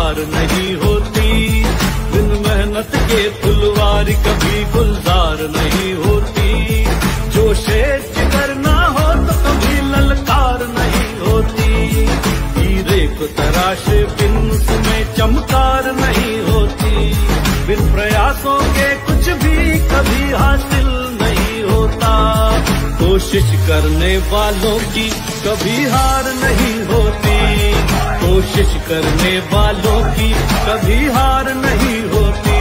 हार नहीं होती, बिन मेहनत के फुलवारी कभी गुलजार नहीं होती। जो शेर जिगर ना हो तो कभी ललकार नहीं होती, हीरे को तराशे बिन उसमें चमकार नहीं होती। बिन प्रयासों के कुछ भी कभी हासिल नहीं होता, कोशिश करने वालों की कभी हार नहीं होती, कोशिश करने वालों की कभी हार नहीं होती।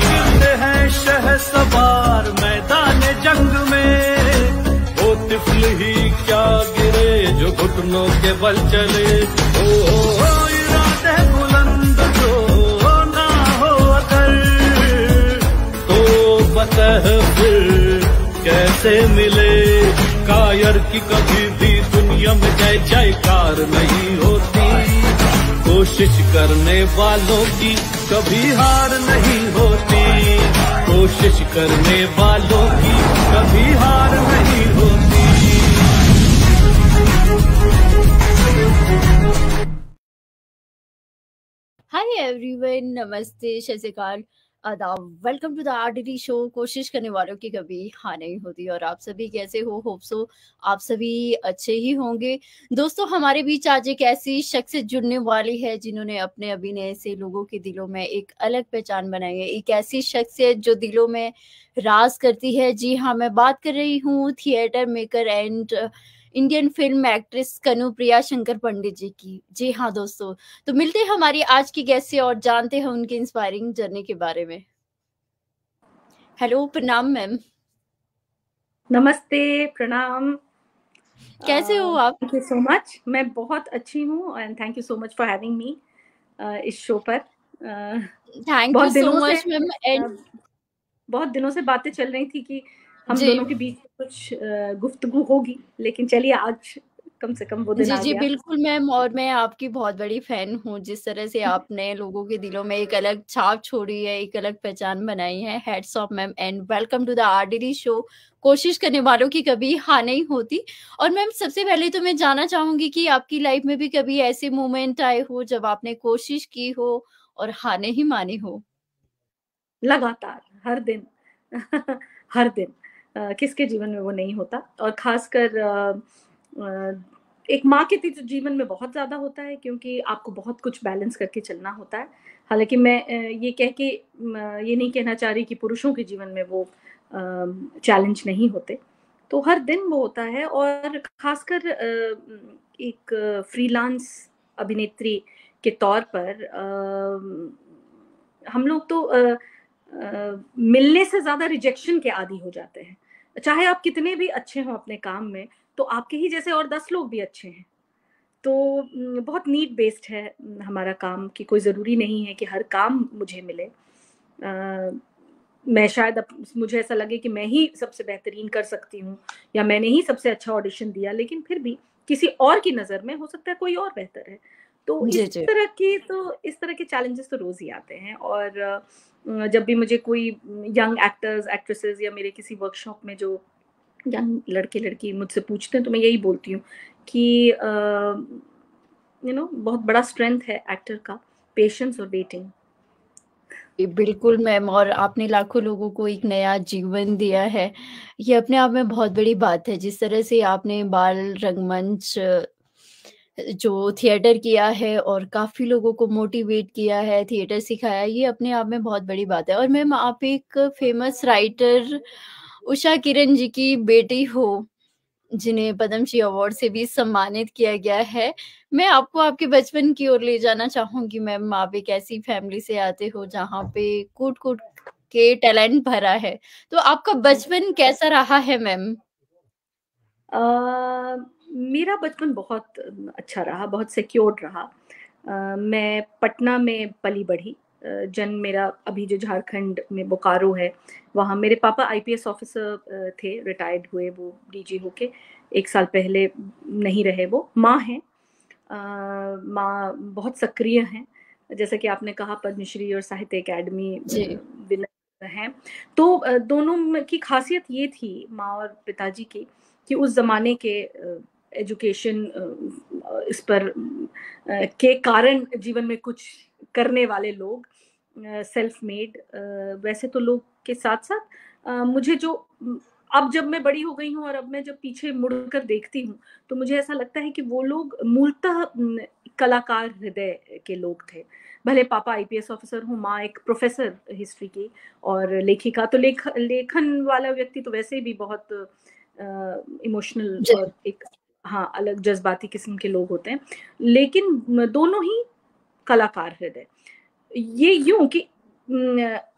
गिरते हैं शहसवार मैदान जंग में, वो तिफल ही क्या गिरे जो घुटनों के बल चले। ओ इरादे बुलंद जो ना हो अगर, तो फतह फिर कैसे मिले। कायर की कभी भी दुनिया में जय जयकार नहीं होती, कोशिश करने वालों की कभी हार नहीं होती, कोशिश करने वालों की कभी हार नहीं होती। हाय एवरीवन, नमस्ते, सत श्री अकाल, आदाब। Welcome to the RDD show. कोशिश करने वालों की कभी हार नहीं होती। और आप सभी कैसे हो? होप सो आप सभी अच्छे ही होंगे। दोस्तों, हमारे बीच आज एक ऐसी शख्सियत जुड़ने वाली है जिन्होंने अपने अभिनय से लोगों के दिलों में एक अलग पहचान बनाई है। एक ऐसी शख्सियत जो दिलों में राज करती है। जी हाँ, मैं बात कर रही हूँ theatre maker and Indian film actress Kanupriya Shankar Pandit ji की। जी हाँ दोस्तों, तो मिलते हैं हमारी आज की गेस्ट से और जानते हैं उनकी इंस्पायरिंग जर्नी के बारे में। हेलो, प्रणाम मैम। नमस्ते, प्रणाम। कैसे हो आप? Thank you so much. मैं बहुत अच्छी हूँ and thank you so much for having me इस शो पर। Thank you so much ma'am. And बहुत दिनों से बातें चल रही थी कि हम दोनों के बीच कुछ गुफ्तगू होगी, लेकिन चलिए आज कम से कम वो दिन आ गया। जी बिल्कुल मैम, और मैं आपकी बहुत बड़ी फैन हूँ। जिस तरह से आपने लोगों के दिलों में एक अलग छाप छोड़ी है, एक अलग पहचान बनाई है। Hats off ma'am and welcome to the RDD show. कोशिश करने वालों की कभी हार नहीं होती। और मैम, सबसे पहले तो मैं जानना चाहूंगी कि आपकी लाइफ में भी कभी ऐसे मोमेंट आए हो जब आपने कोशिश की हो और हार नहीं मानी हो? लगातार हर दिन हर दिन किसके जीवन में वो नहीं होता, और खासकर एक माँ के जीवन में बहुत ज्यादा होता है, क्योंकि आपको बहुत कुछ बैलेंस करके चलना होता है। हालांकि मैं ये कह के ये नहीं कहना चाह रही कि पुरुषों के जीवन में वो चैलेंज नहीं होते, तो हर दिन वो होता है। और खासकर एक फ्रीलांस अभिनेत्री के तौर पर हम लोग तो मिलने से ज्यादा रिजेक्शन के आदी हो जाते हैं। चाहे आप कितने भी अच्छे हो अपने काम में, तो आपके ही जैसे और 10 लोग भी अच्छे हैं। तो बहुत नीड बेस्ड है हमारा काम, कि कोई ज़रूरी नहीं है कि हर काम मुझे मिले। मैं शायद मुझे ऐसा लगे कि मैं ही सबसे बेहतरीन कर सकती हूँ या मैंने ही सबसे अच्छा ऑडिशन दिया, लेकिन फिर भी किसी और की नज़र में हो सकता है कोई और बेहतर है। तो इस तरह के चैलेंजेस तो रोज़ ही आते हैं। और जब भी मुझे कोई यंग एक्टर्स एक्ट्रेसेस या मेरे किसी वर्कशॉप में जो यंग लड़के लड़की मुझसे पूछते हैं, तो मैं यही बोलती हूँ कि बहुत बड़ा स्ट्रेंथ है एक्टर का, पेशेंस और वेटिंग। बिल्कुल मैम, और आपने लाखों लोगों को एक नया जीवन दिया है, ये अपने आप में बहुत बड़ी बात है। जिस तरह से आपने बाल रंगमंच जो थिएटर किया है और काफ़ी लोगों को मोटिवेट किया है, थिएटर सिखाया, ये अपने आप में बहुत बड़ी बात है। और मैम, आप एक फेमस राइटर उषा किरण जी की बेटी हो, जिन्हें पद्मश्री अवार्ड से भी सम्मानित किया गया है। मैं आपको आपके बचपन की ओर ले जाना चाहूँगी मैम। आप एक ऐसी फैमिली से आते हो जहाँ पे कूट-कूट के टैलेंट भरा है। तो आपका बचपन कैसा रहा है मैम? मेरा बचपन बहुत अच्छा रहा, बहुत सिक्योर्ड रहा। मैं पटना में पली बढ़ी। जन्म मेरा अभी जो झारखंड में बोकारो है, वहाँ मेरे पापा आईपीएस ऑफिसर थे, रिटायर्ड हुए वो डीजी होके 1 साल पहले नहीं रहे वो। माँ हैं, माँ बहुत सक्रिय हैं, जैसे कि आपने कहा पद्मश्री और साहित्य अकेडमी विनर हैं। तो दोनों की खासियत ये थी माँ और पिताजी की, कि उस जमाने के एजुकेशन इस पर के कारण जीवन में कुछ करने वाले लोग, सेल्फ मेड, वैसे तो लोग के साथ साथ मुझे जो अब जब मैं बड़ी हो गई हूँ और अब मैं जब पीछे मुड़कर देखती हूँ तो मुझे ऐसा लगता है कि वो लोग मूलतः कलाकार हृदय के लोग थे। भले पापा आईपीएस ऑफिसर हूँ, माँ एक प्रोफेसर हिस्ट्री की और लेखिका, तो लेखन वाला व्यक्ति तो वैसे भी बहुत इमोशनल जी। और एक हाँ अलग जज्बाती किस्म के लोग होते हैं, लेकिन दोनों ही कलाकार हृदय। ये यूं कि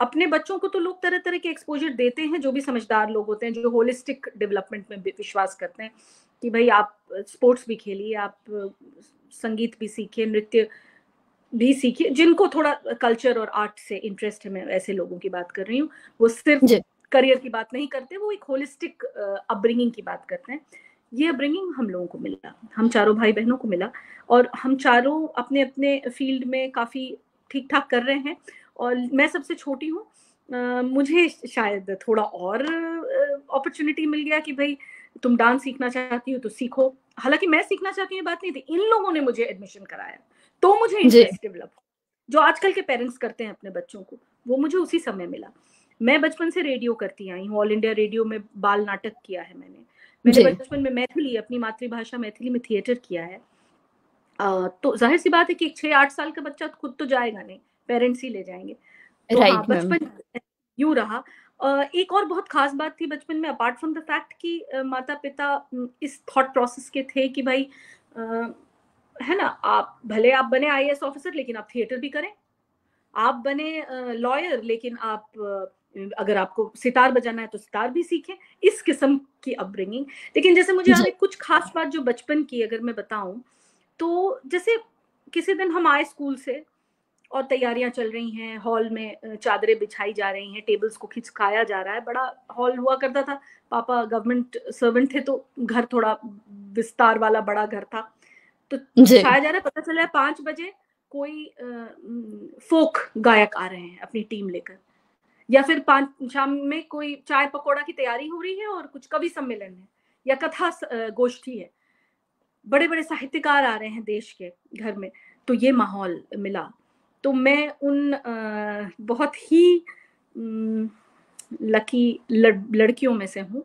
अपने बच्चों को तो लोग तरह तरह के एक्सपोजर देते हैं, जो भी समझदार लोग होते हैं, जो होलिस्टिक डेवलपमेंट में विश्वास करते हैं कि भाई आप स्पोर्ट्स भी खेलिए, आप संगीत भी सीखिए, नृत्य भी सीखिए, जिनको थोड़ा कल्चर और आर्ट से इंटरेस्ट है, मैं ऐसे लोगों की बात कर रही हूँ, वो सिर्फ जी। करियर की बात नहीं करते, वो एक होलिस्टिक अपब्रिंगिंग की बात करते हैं। ये अपब्रिंगिंग हम लोगों को मिला, हम चारों भाई बहनों को मिला, और हम चारों अपने अपने फील्ड में काफी ठीक ठाक कर रहे हैं। और मैं सबसे छोटी हूँ, मुझे शायद थोड़ा और अपॉर्चुनिटी मिल गया कि भाई तुम डांस सीखना चाहती हो तो सीखो। हालांकि मैं सीखना चाहती हूँ ये बात नहीं थी, इन लोगों ने मुझे एडमिशन कराया तो मुझे जी। इंटरेस्ट डेवलप, जो आजकल के पेरेंट्स करते हैं अपने बच्चों को, वो मुझे उसी समय मिला। मैं बचपन से रेडियो करती आई हूँ, ऑल इंडिया रेडियो में बाल नाटक किया है मैंने जी। बचपन में मैथिली, अपनी मातृभाषा मैथिली में थिएटर किया है। तो जाहिर सी बात है कि 6-8 साल का बच्चा खुद तो जाएगा नहीं, पेरेंट्स ही ले जाएंगे। तो हाँ, राइट मैम। बचपन यूं रहा। एक और बहुत खास बात थी बचपन में, अपार्ट फ्रॉम द फैक्ट कि माता पिता इस थॉट प्रोसेस के थे कि भाई है ना, आप भले आप बने आईएएस ऑफिसर लेकिन आप थिएटर भी करें, आप बने लॉयर लेकिन आप अगर आपको सितार बजाना है तो सितार भी सीखें, इस किस्म की अपब्रिंगिंग। लेकिन जैसे मुझे याद जी। है कुछ खास बात जो बचपन की अगर मैं बताऊं, तो जैसे किसी दिन हम आए स्कूल से और तैयारियां चल रही हैं, हॉल में चादरें बिछाई जा रही हैं, टेबल्स को खिसकाया जा रहा है, बड़ा हॉल हुआ करता था, पापा गवर्नमेंट सर्वेंट थे तो घर थोड़ा विस्तार वाला बड़ा घर था, तो जी। बिछाया जा रहा है, पता चला है 5 बजे कोई फोक गायक आ रहे हैं अपनी टीम लेकर, या फिर 5 शाम में कोई चाय पकौड़ा की तैयारी हो रही है और कुछ कवि सम्मेलन है या कथा गोष्ठी है, बड़े बड़े साहित्यकार आ रहे हैं देश के घर में, तो ये माहौल मिला। तो मैं उन बहुत ही लकी लड़कियों में से हूँ।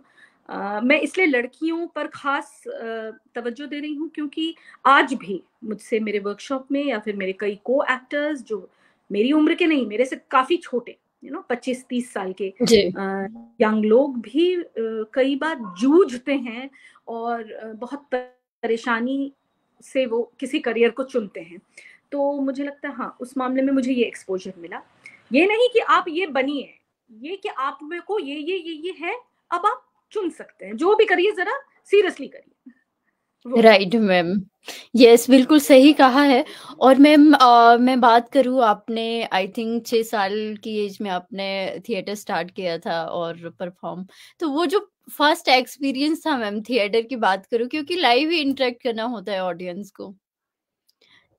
मैं इसलिए लड़कियों पर खास तवज्जो दे रही हूँ क्योंकि आज भी मुझसे मेरे वर्कशॉप में या फिर मेरे कई को एक्टर्स जो मेरी उम्र के नहीं, मेरे से काफी छोटे, 25-30 साल के जी। यंग लोग भी कई बार जूझते हैं और बहुत परेशानी से वो किसी करियर को चुनते हैं। तो मुझे लगता है हाँ, उस मामले में मुझे ये एक्सपोजर मिला। ये नहीं कि आप ये बनिए, ये कि आप में को ये है, अब आप चुन सकते हैं, जो भी करिए जरा सीरियसली करिए। राइट मैम, यस बिल्कुल सही कहा है। और मैम मैं बात करूँ, आपने आई थिंक 6 साल की एज में आपने थिएटर स्टार्ट किया था और परफॉर्म, तो वो जो फर्स्ट एक्सपीरियंस था मैम थिएटर की बात करूँ, क्योंकि लाइव ही इंटरेक्ट करना होता है ऑडियंस को,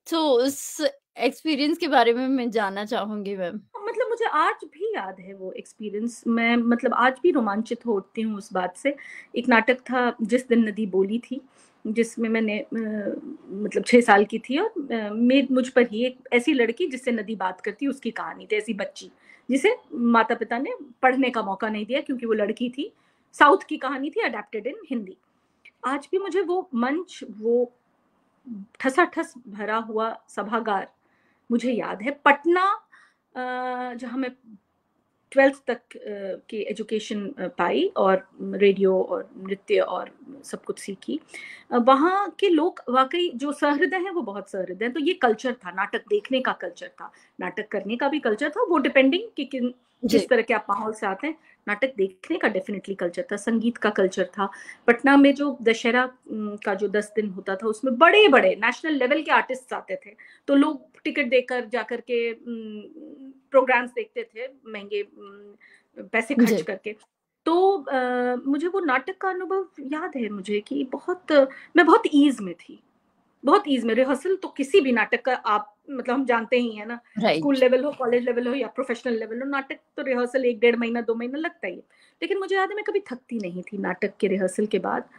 तो उस एक्सपीरियंस के बारे में मैं जानना चाहूंगी मैम। मतलब मुझे आज भी याद है वो एक्सपीरियंस, मैं मतलब आज भी रोमांचित होती हूँ उस बात से। एक नाटक था जिस दिन नदी बोली थी, जिसमें मैंने मतलब 6 साल की थी और मुझ पर ही एक ऐसी लड़की जिससे नदी बात करती, उसकी कहानी थी, ऐसी बच्ची जिसे माता पिता ने पढ़ने का मौका नहीं दिया क्योंकि वो लड़की थी। साउथ की कहानी थी, अडेप्टेड इन हिंदी। आज भी मुझे वो मंच, वो ठसाठस भरा हुआ सभागार मुझे याद है। पटना जहाँ मैं 12th तक की एजुकेशन पाई और रेडियो और नृत्य और सब कुछ सीखी, वहाँ के लोग वाकई जो सहृदय हैं वो बहुत सहृदय हैं। तो ये कल्चर था, नाटक देखने का कल्चर था, नाटक करने का भी कल्चर था, वो डिपेंडिंग कि जिस तरह के आप माहौल से आते हैं। नाटक देखने का डेफिनेटली कल्चर था, संगीत का कल्चर था। पटना में जो दशहरा का जो 10 दिन होता था उसमें बड़े बड़े नेशनल लेवल के आर्टिस्ट आते थे, तो लोग टिकट देकर जाकर के प्रोग्राम्स देखते थे, महंगे पैसे खर्च करके। तो मुझे वो नाटक का अनुभव याद है मुझे कि मैं बहुत ईज में थी, बहुत ईज में। रिहर्सल तो किसी भी नाटक का आप मतलब हम जानते ही है ना, स्कूल लेवल हो, कॉलेज लेवल हो या प्रोफेशनल लेवल हो, नाटक तो रिहर्सल 1-1.5 महीना 2 महीना लगता ही है। लेकिन मुझे याद है मैं कभी थकती नहीं थी नाटक के रिहर्सल के बाद,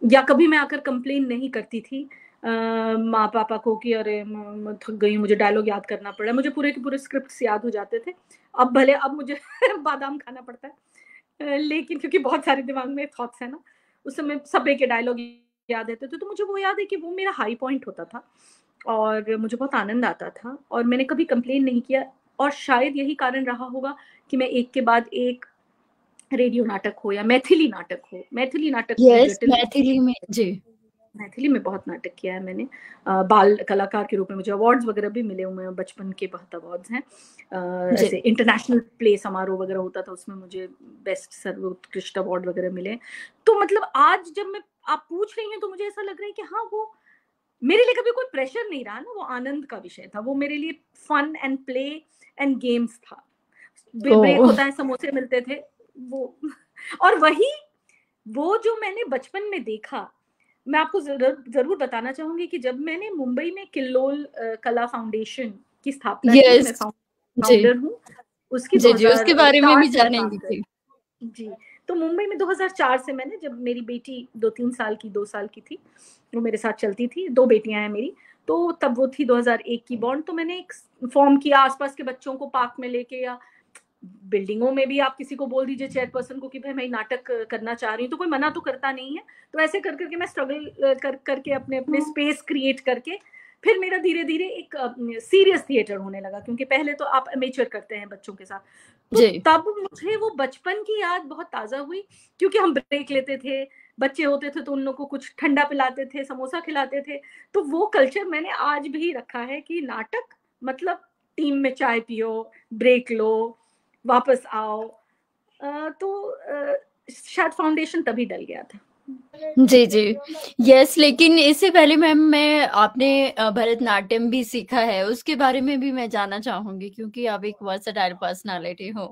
या कभी मैं आकर कंप्लेन नहीं करती थी माँ पापा को कि अरे मैं थक गई, मुझे डायलॉग याद करना पड़ा, मुझे पूरे के पूरे स्क्रिप्ट्स याद हो जाते थे। अब भले अब मुझे बादाम खाना पड़ता है, लेकिन क्योंकि बहुत सारे दिमाग में थॉट्स है ना, उस समय सब्बे के डायलॉग याद रहते थे। तो मुझे वो याद है कि वो मेरा हाई पॉइंट होता था और मुझे बहुत आनंद आता था और मैंने कभी कंप्लेन नहीं किया। और शायद यही कारण रहा होगा कि मैं एक के बाद एक रेडियो नाटक हो या मैथिली नाटक हो, मैथिली नाटक भी यस, जटिल, मैथिली में जी, मैथिली में बहुत नाटक किया है मैंने। बाल कलाकार के रूप में मुझे अवार्ड्स वगैरह भी मिले हुए हैं, बचपन के बहुत अवार्ड्स हैं। जी, ऐसे इंटरनेशनल प्ले समारोह वगैरह होता था, उसमें मुझे बेस्ट सर्वोत्कृष्ट अवार्ड वगैरह मिले। तो मतलब आज जब मैं आप पूछ रही हैं तो मुझे ऐसा लग रहा है कि हाँ, वो मेरे लिए कभी कोई प्रेशर नहीं रहा ना, वो आनंद का विषय था, वो मेरे लिए fun and play and games था। Break oh! होता है, समोसे मिलते थे वो और वही वो जो मैंने बचपन में देखा, मैं आपको जरूर बताना चाहूंगी कि जब मैंने मुंबई में किल्लोल कला फाउंडेशन की स्थापना की, मैं यस, जी, फाउंडर हूँ उसकी, जी, जी, उसके बारे में 2004 भी से मैं काम जानेंगे कर जी। जी। तो मुंबई में 2004 से मैंने, जब मेरी बेटी 2-3 साल की, 2 साल की थी, वो मेरे साथ चलती थी, 2 बेटियां हैं मेरी, तो तब वो थी 2001 की बॉन्ड। तो मैंने एक फॉर्म किया आसपास के बच्चों को पार्क में लेके, या बिल्डिंगों में भी आप किसी को बोल दीजिए चेयरपर्सन को कि भाई मैं नाटक करना चाह रही हूँ, तो कोई मना तो करता नहीं है। तो ऐसे कर करके मैं स्ट्रगल करके अपने अपने स्पेस क्रिएट करके फिर मेरा धीरे धीरे एक सीरियस थिएटर होने लगा, क्योंकि पहले तो आप अमेचर करते हैं बच्चों के साथ। तो जी, तब मुझे वो बचपन की याद बहुत ताजा हुई, क्योंकि हम ब्रेक लेते थे, बच्चे होते थे तो उन लोगों को कुछ ठंडा पिलाते थे, समोसा खिलाते थे। तो वो कल्चर मैंने आज भी रखा है कि नाटक मतलब टीम में चाय पियो, ब्रेक लो, वापस आओ। शायद फाउंडेशन तभी डल गया था। जी, जी। यस, लेकिन इससे पहले मैम मैं आपने भरतनाट्यम भी सीखा है, उसके बारे में भी मैं जानना चाहूँगी क्योंकि आप एक वर्सेटाइल पर्सनैलिटी हो।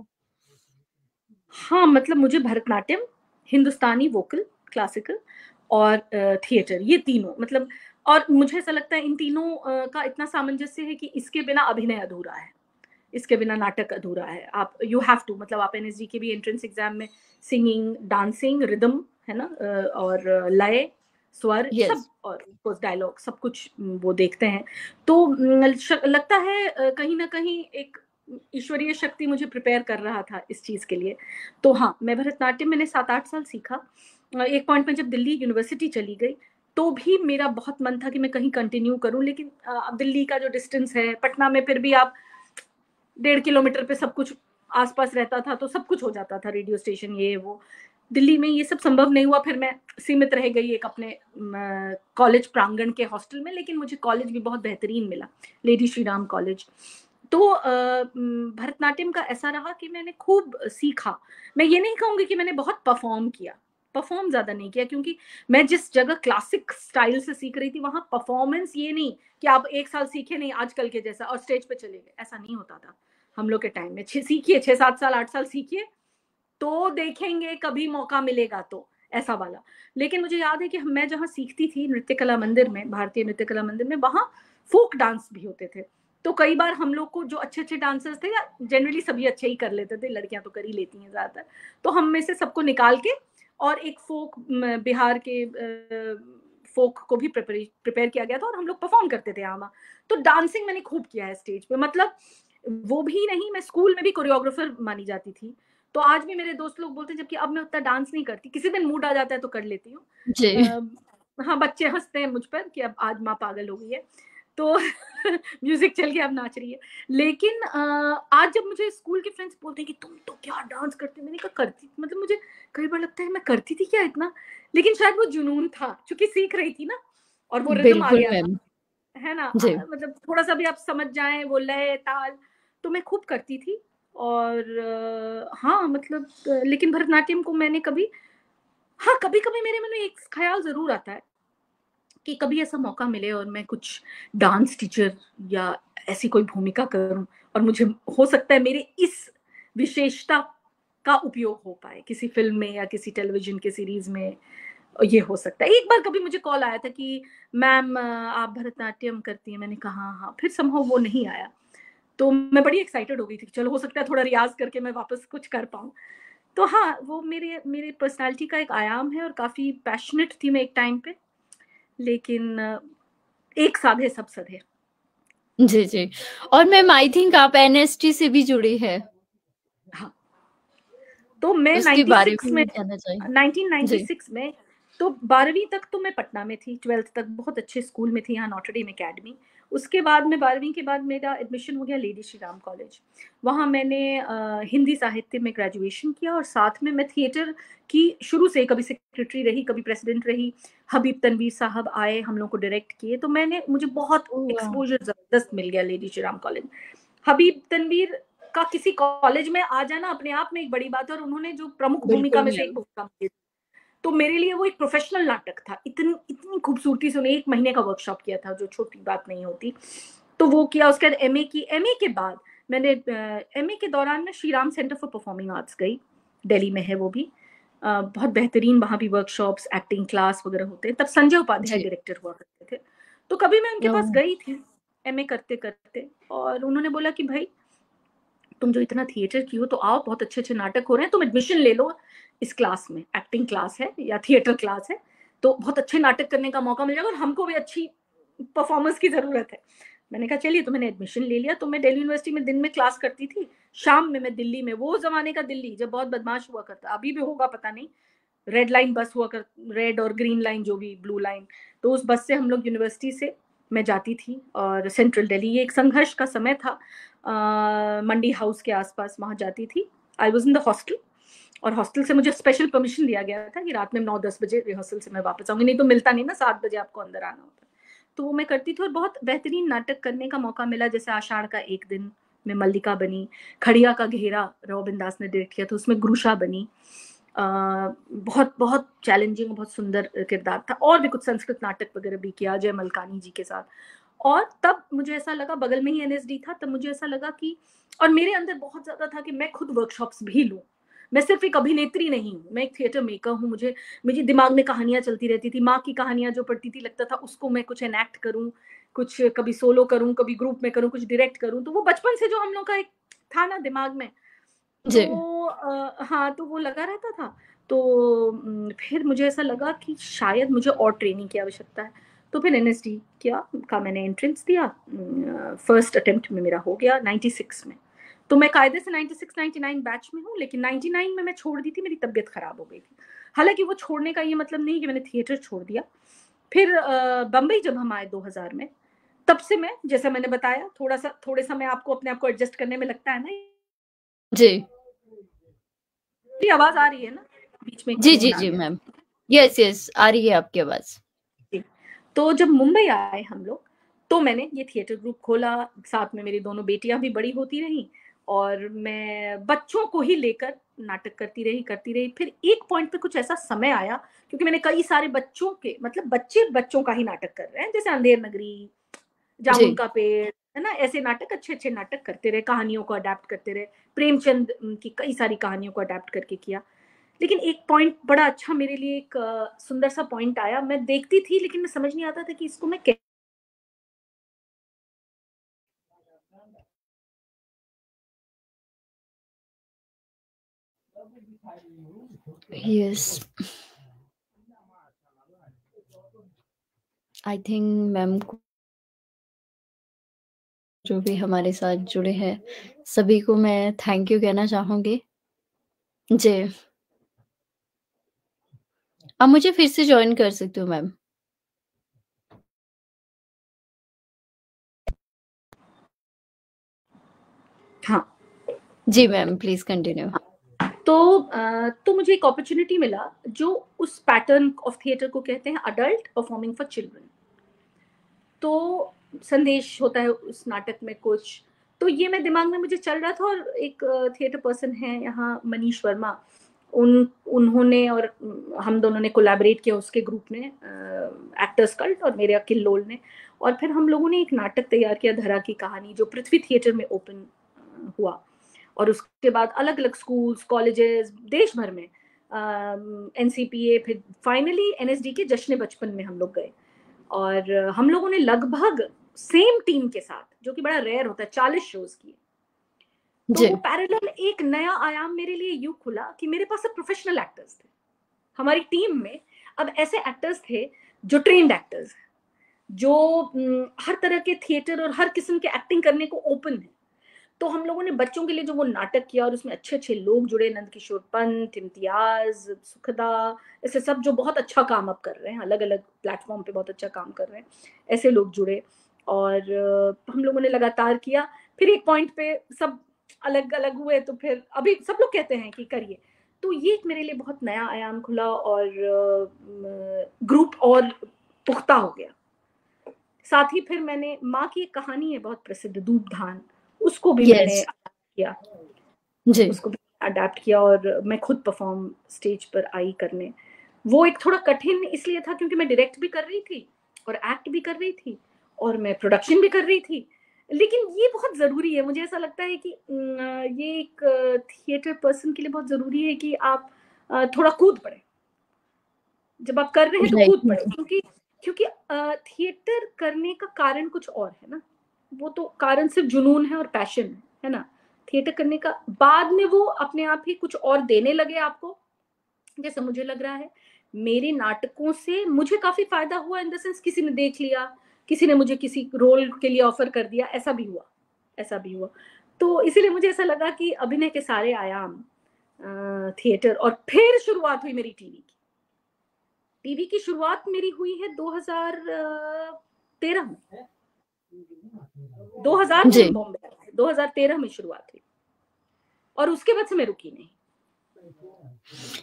हाँ, मतलब मुझे भरतनाट्यम, हिंदुस्तानी वोकल, क्लासिकल और थिएटर, ये तीनों मतलब, और मुझे ऐसा लगता है इन तीनों का इतना सामंजस्य है कि इसके बिना अभिनय अधूरा है, इसके बिना नाटक अधूरा है। आप यू हैव टू, मतलब आप एनएसडी के भी एंट्रेंस एग्जाम में सिंगिंग, डांसिंग, रिदम है ना, और लय, स्वर सब, यस, और डायलॉग, सब कुछ वो देखते हैं। तो लगता है कहीं ना कहीं एक ईश्वरीय शक्ति मुझे प्रिपेयर कर रहा था इस चीज के लिए। तो हाँ, मैं भरतनाट्यम मैंने 7-8 साल सीखा। एक पॉइंट में जब दिल्ली यूनिवर्सिटी चली गई तो भी मेरा बहुत मन था कि मैं कहीं कंटिन्यू करूं, लेकिन दिल्ली का जो डिस्टेंस है, पटना में फिर भी आप 1.5 किलोमीटर पे सब कुछ आसपास रहता था, तो सब कुछ हो जाता था, रेडियो स्टेशन ये वो। दिल्ली में ये सब संभव नहीं हुआ, फिर मैं सीमित रह गई एक अपने कॉलेज प्रांगण के हॉस्टल में, लेकिन मुझे कॉलेज भी बहुत बेहतरीन मिला, लेडी श्री राम कॉलेज। तो भरतनाट्यम का ऐसा रहा कि मैंने खूब सीखा। मैं ये नहीं कहूंगी कि मैंने बहुत परफॉर्म किया, परफॉर्म ज्यादा नहीं किया, क्योंकि मैं जिस जगह क्लासिक स्टाइल से सीख रही थी वहां परफॉर्मेंस ये नहीं कि आप 1 साल सीखे नहीं आजकल के जैसा और स्टेज पे चले गए, ऐसा नहीं होता था हम लोग के टाइम में। सीखिए 6-7 साल 8 साल सीखिए, तो देखेंगे कभी मौका मिलेगा, तो ऐसा वाला। लेकिन मुझे याद है कि मैं जहाँ सीखती थी, नृत्य कला मंदिर में, भारतीय नृत्य कला मंदिर में, वहाँ फोक डांस भी होते थे। तो कई बार हम लोग को जो अच्छे अच्छे डांसर्स थे, या जनरली सभी अच्छे ही कर लेते थे, लड़कियां तो कर ही लेती हैं ज्यादातर, तो हम में से सबको निकाल के और एक फोक, बिहार के फोक को भी प्रिपेयर किया गया था और हम लोग परफॉर्म करते थे आमा। तो डांसिंग मैंने खूब किया है स्टेज पे, मतलब वो भी नहीं, मैं स्कूल में भी कोरियोग्राफर मानी जाती थी। तो आज भी मेरे दोस्त लोग बोलते हैं, जबकि अब मैं उतना डांस नहीं करती, किसी दिन मूड आ जाता है तो कर लेती हूँ। जी। हाँ, बच्चे हंसते हैं मुझ पर कि अब आज माँ पागल हो गई है, तो म्यूजिक चल के अब नाच रही है। लेकिन आज जब मुझे स्कूल के फ्रेंड्स बोलते हैं कि तुम तो क्या डांस करती, मैंने कहा करती, मतलब मुझे कई बार लगता है मैं करती थी क्या इतना, लेकिन शायद वो जुनून था, क्योंकि सीख रही थी ना, और वो रिदम आ बिल्कुल गया था, मैम। है ना, जी, मतलब थोड़ा सा भी आप समझ जाएं वो लय ताल, तो मैं खूब करती थी। और हाँ मतलब लेकिन भरतनाट्यम को मैंने कभी, हाँ कभी कभी मेरे मन में एक ख्याल जरूर आता है कि कभी ऐसा मौका मिले और मैं कुछ डांस टीचर या ऐसी कोई भूमिका करूं, और मुझे हो सकता है मेरे इस विशेषता का उपयोग हो पाए किसी फिल्म में या किसी टेलीविजन के सीरीज में, ये हो सकता है। एक बार कभी मुझे कॉल आया था कि मैम आप भरतनाट्यम करती हैं, मैंने कहा हाँ हाँ, फिर संभव वो नहीं आया। तो मैं बड़ी एक्साइटेड हो गई थी, चलो हो सकता है थोड़ा रियाज करके मैं वापस कुछ कर पाऊँ। तो हाँ, वो मेरे मेरे पर्सनालिटी का एक आयाम है, और काफी पैशनेट थी मैं एक टाइम पे, लेकिन एक साधे सब सधे। जी, जी। और मैम आई थिंक आप एनएसटी से भी जुड़ी है। हाँ। तो मैं उसके बारे 96 में में जानना चाहेंगे? जी। 1996 में, तो 12वीं तक तो मैं पटना में थी, 12th तक बहुत अच्छे स्कूल में थी, यहाँ नॉटर डेम एकेडमी। उसके बाद में 12वीं के बाद मेरा एडमिशन हो गया लेडी श्री राम कॉलेज। वहाँ मैंने हिंदी साहित्य में ग्रेजुएशन किया, और साथ में मैं थिएटर की शुरू से कभी सेक्रेटरी रही, कभी प्रेसिडेंट रही। हबीब तनवीर साहब आए, हम लोग को डायरेक्ट किए, तो मुझे बहुत ओह वाह! एक्सपोजर जबरदस्त मिल गया लेडी श्री राम कॉलेज। हबीब तनवीर का किसी कॉलेज में आ जाना अपने आप में एक बड़ी बात है, और उन्होंने जो प्रमुख भूमिका बिल्कुल में से एक मैम। भूमिका मुझे दी। तो मेरे लिए वो एक प्रोफेशनल नाटक था, इतनी इतनी खूबसूरती से उन्हें 1 महीने का वर्कशॉप किया था, जो छोटी बात नहीं होती। तो वो किया, उसके बाद एमए की। एमए के बाद मैंने एमए के दौरान मैं Shri Ram centre for performing arts गई, दिल्ली में है वो भी। बहुत बेहतरीन, वहाँ भी वर्कशॉप्स, एक्टिंग क्लास वगैरह होते हैं। तब संजय उपाध्याय जी। डायरेक्टर हुआ करते थे। तो कभी मैं उनके पास ओह! गई थी एमए करते करते, और उन्होंने बोला कि भाई तुम जो इतना थिएटर की हो, तो आओ, बहुत अच्छे अच्छे नाटक हो रहे हैं, तुम एडमिशन ले लो इस क्लास में, एक्टिंग क्लास है या थिएटर क्लास है, तो बहुत अच्छे नाटक करने का मौका मिल जाएगा, और हमको भी अच्छी परफॉर्मेंस की जरूरत है। मैंने कहा चलिए, तो मैंने एडमिशन ले लिया। तो मैं दिल्ली यूनिवर्सिटी में दिन में क्लास करती थी, शाम में मैं दिल्ली में, वो जमाने का दिल्ली जब बहुत बदमाश हुआ करता, अभी भी होगा पता नहीं, रेड लाइन बस हुआ कर, रेड और ग्रीन लाइन, जो भी ब्लू लाइन, तो उस बस से हम लोग यूनिवर्सिटी से मैं जाती थी, और सेंट्रल दिल्ली, ये एक संघर्ष का समय था, मंडी हाउस के आसपास, वहां जाती थी। I was in the hostel, और हॉस्टल से मुझे स्पेशल परमिशन दिया गया था कि रात में 9-10 बजे रिहर्सल से मैं वापस आऊंगी, नहीं तो मिलता नहीं ना, 7 बजे आपको अंदर आना होता। तो वो मैं करती थी, और बहुत बेहतरीन नाटक करने का मौका मिला, जैसे आषाढ़ का एक दिन में मल्लिका बनी, खड़िया का घेरा रॉबिन दास ने डायरेक्ट किया था, उसमें ग्रुशा बनी। बहुत बहुत चैलेंजिंग, बहुत सुंदर किरदार था। और भी कुछ संस्कृत नाटक वगैरह भी किया जय मलकानी जी के साथ। और तब मुझे ऐसा लगा, बगल में ही एनएसडी था, तब मुझे ऐसा लगा कि, और मेरे अंदर बहुत ज्यादा था कि मैं खुद वर्कशॉप्स भी लूं। मैं सिर्फ एक अभिनेत्री नहीं हूँ, मैं एक थिएटर मेकर हूँ। मुझे दिमाग में कहानियां चलती रहती थी, माँ की कहानियां जो पढ़ती थी, लगता था उसको मैं कुछ एनैक्ट करूँ, कुछ कभी सोलो करूँ, कभी ग्रुप में करूँ, कुछ डायरेक्ट करूँ। तो वो बचपन से जो हम लोग का एक था ना दिमाग में, तो जी। हाँ, तो वो लगा रहता था। तो फिर मुझे ऐसा लगा कि शायद मुझे और ट्रेनिंग की आवश्यकता है। तो फिर एनएसडी का मैंने एंट्रेंस दिया, फर्स्ट अटेम्प्ट में मेरा हो गया 96 में। तो मैं कायदे से 96-99 बैच में हूँ, लेकिन 99 में मैं छोड़ दी थी, मेरी तबीयत खराब हो गई थी। हालांकि वो छोड़ने का ये मतलब नहीं कि मैंने थिएटर छोड़ दिया। फिर बम्बई जब हम आए 2000 में, तब से मैं, जैसे मैंने बताया, थोड़े समय आपको अपने आप को एडजस्ट करने में लगता है ना। जी। मेरी आवाज आ रही है ना? बीच में एक जी, फोन जी, आ जी गया। मैम। यस, यस आ रही है आपकी आवाज़। जी। तो जब मुंबई आए हम लोग, तो मैंने ये थिएटर ग्रुप खोला, साथ में मेरी दोनों बेटियां भी बड़ी होती रहीं, और मैं बच्चों को ही लेकर नाटक करती रही। फिर एक पॉइंट पे कुछ ऐसा समय आया, क्योंकि मैंने कई सारे बच्चों के, मतलब बच्चे बच्चों का ही नाटक कर रहे हैं, जैसे अंधेर नगरी, जी। जामुन का पेड़, है ना, ऐसे नाटक, अच्छे अच्छे नाटक करते रहे, कहानियों को अडेप्ट करते रहे, प्रेमचंद की कई सारी कहानियों को अडेप्ट करके किया। लेकिन एक पॉइंट बड़ा अच्छा मेरे लिए, एक सुंदर सा पॉइंट आया, मैं देखती थी लेकिन मैं समझ नहीं आता था कि इसको मैं यस। आई थिंक मैम को, जो भी हमारे साथ जुड़े हैं, सभी को मैं थैंक यू कहना चाहूँगी। जी। आप मुझे फिर से जॉइन कर सकते हो मैम। हाँ। जी मैम, प्लीज़ कंटिन्यू। तो मुझे एक अपॉर्चुनिटी मिला, जो उस पैटर्न ऑफ थिएटर को कहते हैं अडल्ट परफॉर्मिंग फॉर चिल्ड्रन। तो संदेश होता है उस नाटक में कुछ, तो ये मैं दिमाग में मुझे चल रहा था। और एक थिएटर पर्सन है यहाँ, मनीष वर्मा, उन्होंने और हम दोनों ने कोलैबोरेट किया उसके ग्रुप ने, एक्टर्स कल्ट और मेरे अकिल लोल ने। और फिर हम लोगों ने एक नाटक तैयार किया, धरा की कहानी, जो पृथ्वी थिएटर में ओपन हुआ। और उसके बाद अलग अलग स्कूल्स, कॉलेजेस, देश भर में, एनसीपीए, फिर फाइनली एनएसडी के जश्न बचपन में हम लोग गए। और हम लोगों ने लगभग सेम टीम के साथ, जो कि बड़ा रेयर होता है, 40 शोज किए। तो जी। वो पैरेलल एक नया आयाम मेरे लिए यूं खुला कि मेरे पास अब प्रोफेशनल एक्टर्स थे हमारी टीम में। अब ऐसे एक्टर्स थे जो ट्रेन्ड एक्टर्स हैं, जो हर तरह के थिएटर और हर किस्म के एक्टिंग करने को ओपन है। तो हम लोगों ने बच्चों के लिए जो वो नाटक किया और उसमें अच्छे अच्छे लोग जुड़े, नंदकिशोर पंत, इम्तियाज, सुखदा, ऐसे सब जो बहुत अच्छा काम अब कर रहे हैं, अलग अलग प्लेटफॉर्म पे बहुत अच्छा काम कर रहे हैं, ऐसे लोग जुड़े और हम लोगों ने लगातार किया। फिर एक पॉइंट पे सब अलग अलग हुए, तो फिर अभी सब लोग कहते हैं कि करिए। तो ये एक मेरे लिए बहुत नया आयाम खुला और ग्रुप और पुख्ता हो गया। साथ ही फिर मैंने, माँ की एक कहानी है बहुत प्रसिद्ध, दूबधान, उसको भी मैंने यस किया, जी उसको भी अडेप्ट किया और मैं खुद परफॉर्म स्टेज पर आई करने। वो एक थोड़ा कठिन इसलिए था क्योंकि मैं डायरेक्ट भी कर रही थी और एक्ट भी कर रही थी और मैं प्रोडक्शन भी कर रही थी। लेकिन ये बहुत ज़रूरी है, मुझे ऐसा लगता है कि ये एक थिएटर पर्सन के लिए बहुत ज़रूरी है कि आप थोड़ा कूद पड़े। जब आप कर रहे हैं तो राइट कूद पड़े, क्योंकि थिएटर करने का कारण कुछ और है ना, वो तो कारण सिर्फ जुनून है और पैशन है ना। थिएटर करने का बाद में वो अपने आप ही कुछ और देने लगे आपको। जैसे मुझे लग रहा है मेरे नाटकों से मुझे काफी फायदा हुआ, इन द सेंस किसी ने देख लिया, किसी ने मुझे किसी रोल के लिए ऑफर कर दिया, ऐसा भी हुआ। तो इसीलिए मुझे ऐसा लगा कि अभिनय के सारे आयाम, थिएटर, और फिर शुरुआत हुई मेरी टीवी की शुरुआत मेरी हुई है 2013 में। 2000 में जी हम बॉम्बे आए, 2013 में शुरुआत हुई और उसके बाद से मैं रुकी नहीं।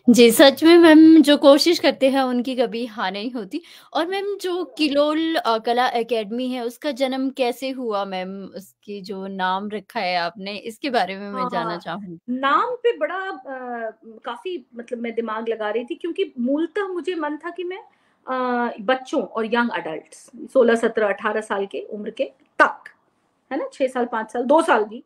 जी, सच में मैम जो कोशिश करते हैं उनकी कभी हार नहीं होती। और मैम जो किलोल कला एकेडमी है उसका जन्म कैसे हुआ मैम? उसकी जो नाम रखा है आपने, इसके बारे में मैं जानना हाँ, चाहूँगी। नाम पे बड़ा काफी मतलब मैं दिमाग लगा रही थी, क्योंकि मूलतः मुझे मन था कि मैं बच्चों और यंग अडल्ट्स 16, 17, 18 साल के उम्र के तक, है ना, 6 साल, 5 साल, 2 साल भी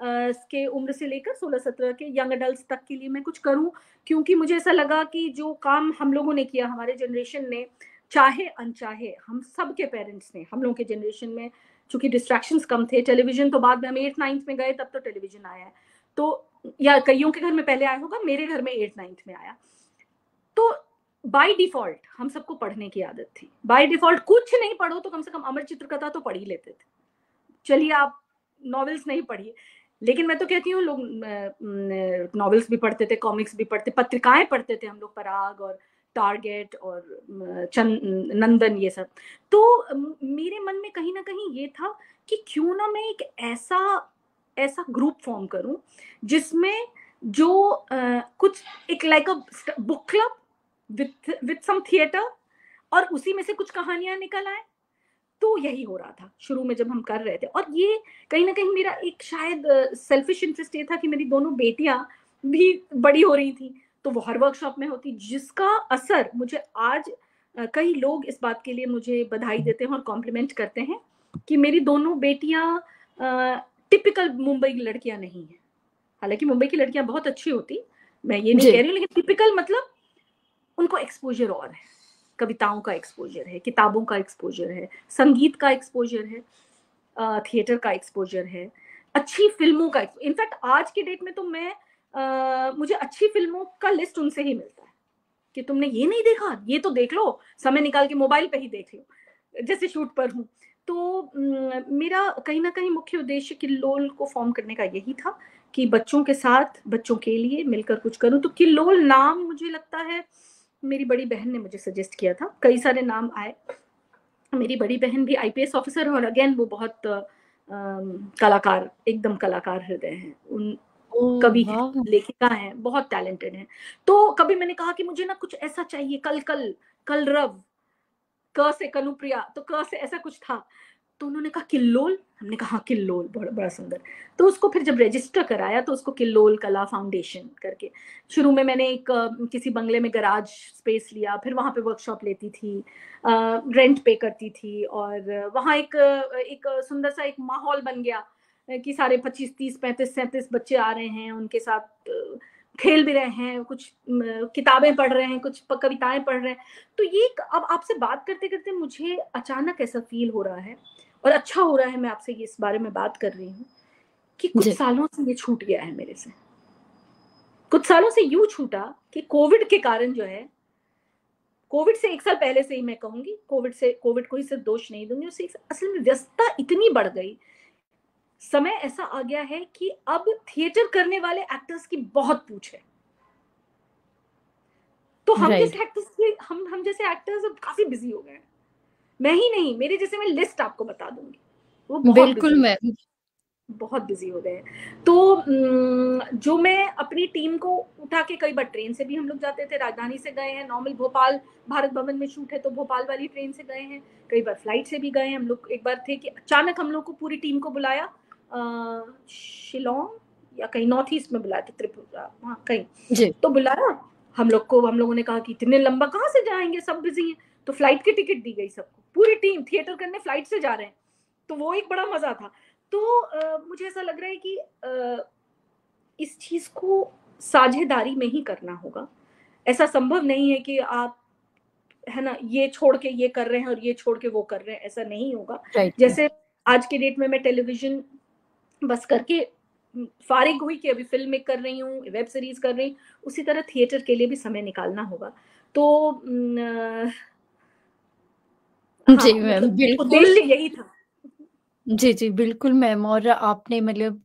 के उम्र से लेकर 16, 17 के यंग अडल्ट्स तक के लिए मैं कुछ करूं। क्योंकि मुझे ऐसा लगा कि जो काम हम लोगों ने किया, हमारे जनरेशन ने, चाहे अनचाहे, हम सब के पेरेंट्स ने, हम लोगों के जनरेशन में चूंकि डिस्ट्रैक्शंस कम थे, टेलीविजन तो बाद में हम 8th 9th में गए तब तो टेलीविजन आया है, तो या कईयों के घर में पहले आया होगा, मेरे घर में 8th 9th में आया। तो बाय डिफॉल्ट हम सबको पढ़ने की आदत थी। बाय डिफॉल्ट कुछ नहीं पढ़ो तो कम से कम अमर चित्रकथा तो पढ़ ही लेते थे। चलिए आप नॉवेल्स नहीं पढ़िए, लेकिन मैं तो कहती हूँ लोग नॉवेल्स भी पढ़ते थे, कॉमिक्स भी पढ़ते, पत्रिकाएं पढ़ते थे हम लोग, पराग और टारगेट और नंदन, ये सब। तो मेरे मन में कहीं ना कहीं ये था कि क्यों ना मैं एक ऐसा ग्रुप फॉर्म करूं जिसमें जो कुछ एक like a book club with some theatre, और उसी में से कुछ कहानियां निकल आए। तो यही हो रहा था शुरू में जब हम कर रहे थे। और ये कहीं ना कहीं मेरा एक शायद सेल्फिश इंटरेस्ट ये था कि मेरी दोनों बेटियां भी बड़ी हो रही थी, तो वो हर वर्कशॉप में होती, जिसका असर मुझे आज कई लोग इस बात के लिए मुझे बधाई देते हैं और कॉम्प्लीमेंट करते हैं कि मेरी दोनों बेटियां टिपिकल मुंबई की लड़कियां नहीं है। हालांकि मुंबई की लड़कियां बहुत अच्छी होती, मैं ये नहीं कह रही, लेकिन टिपिकल मतलब उनको एक्सपोजर और है, कविताओं का एक्सपोजर है, किताबों का एक्सपोजर है, संगीत का एक्सपोजर है, थिएटर का एक्सपोजर है, अच्छी फिल्मों का। इनफैक्ट आज के डेट में तो मुझे अच्छी फिल्मों का लिस्ट उनसे ही मिलता है कि तुमने ये नहीं देखा, ये तो देख लो, समय निकाल के मोबाइल पे ही देख लो, जैसे शूट पर हूँ। तो मेरा कहीं ना कहीं मुख्य उद्देश्य किल्लोल को फॉर्म करने का यही था कि बच्चों के साथ, बच्चों के लिए मिलकर कुछ करूं। तो किल्लोल नाम मुझे लगता है मेरी बड़ी बहन ने मुझे सजेस्ट किया था, कई सारे नाम आए। मेरी बड़ी बहन भी IPS ऑफिसर है और अगेन वो बहुत कलाकार, एकदम कलाकार हृदय हैं, उन कवि हैं, लेखिका हैं, बहुत टैलेंटेड हैं। तो कभी मैंने कहा कि मुझे ना कुछ ऐसा चाहिए, कलरव, क से कनुप्रिया, तो क से ऐसा कुछ था, तो उन्होंने कहा किल्लोल। हमने कहा किल्लोल, बड़ा सुंदर। तो उसको फिर जब रजिस्टर कराया तो उसको किल्लोल कला फाउंडेशन करके, शुरू में मैंने एक किसी बंगले में गराज स्पेस लिया, फिर वहां पे वर्कशॉप लेती थी, रेंट पे करती थी, और वहां एक सुंदर सा एक माहौल बन गया कि सारे 25, 30, 35, 37 बच्चे आ रहे हैं, उनके साथ खेल भी रहे हैं, कुछ किताबें पढ़ रहे हैं, कुछ कविताएं पढ़ रहे हैं। तो ये अब आपसे बात करते करते मुझे अचानक ऐसा फील हो रहा है और अच्छा हो रहा है, मैं आपसे इस बारे में बात कर रही हूँ कि कुछ सालों से ये छूट गया है मेरे से। कुछ सालों से यूं छूटा कि कोविड के कारण जो है, कोविड से 1 साल पहले से ही मैं कहूंगी, कोविड को ही सिर्फ दोष नहीं दूंगी, उससे असल में व्यस्तता इतनी बढ़ गई, समय ऐसा आ गया है कि अब थिएटर करने वाले एक्टर्स की बहुत पूछ है। तो हम जैसे एक्टर्स, हम जैसे एक्टर्स अब काफी बिजी हो गए हैं। मैं ही नहीं, मेरे जैसे, मैं लिस्ट आपको बता दूंगी, वो बिल्कुल मैम, बहुत बिजी हो गए। तो जो मैं अपनी टीम को उठा के, कई बार ट्रेन से भी हम लोग जाते थे, राजधानी से गए हैं, नॉर्मल भोपाल भारत भवन में शूट है तो भोपाल वाली ट्रेन से गए हैं, कई बार फ्लाइट से भी गए हैं हम लोग। एक बार थे कि अचानक हम लोग को पूरी टीम को बुलाया, शिलोंग या कहीं नॉर्थ ईस्ट में बुलाया था, त्रिपुरा, वहाँ कहीं तो बुलाया हम लोगों ने कहा कि इतने लंबा कहाँ से जाएंगे, सब बिजी हैं, तो फ्लाइट की टिकट दी गई सबको, पूरी टीम थिएटर करने फ्लाइट से जा रहे हैं, तो वो एक बड़ा मजा था। तो मुझे ऐसा लग रहा है कि इस चीज को साझेदारी में ही करना होगा। ऐसा संभव नहीं है कि आप, है ना, ये छोड़ के ये कर रहे हैं और ये छोड़ के वो कर रहे हैं, ऐसा नहीं होगा। जैसे आज के डेट में मैं टेलीविजन बस करके फारिग हुई कि अभी फिल्म कर रही हूँ, वेब सीरीज कर रही हूँ, उसी तरह थिएटर के लिए भी समय निकालना होगा। तो जी मैम, बिल्कुल उद्देश्य यही था। जी, जी, बिल्कुल मैम। और आपने मतलब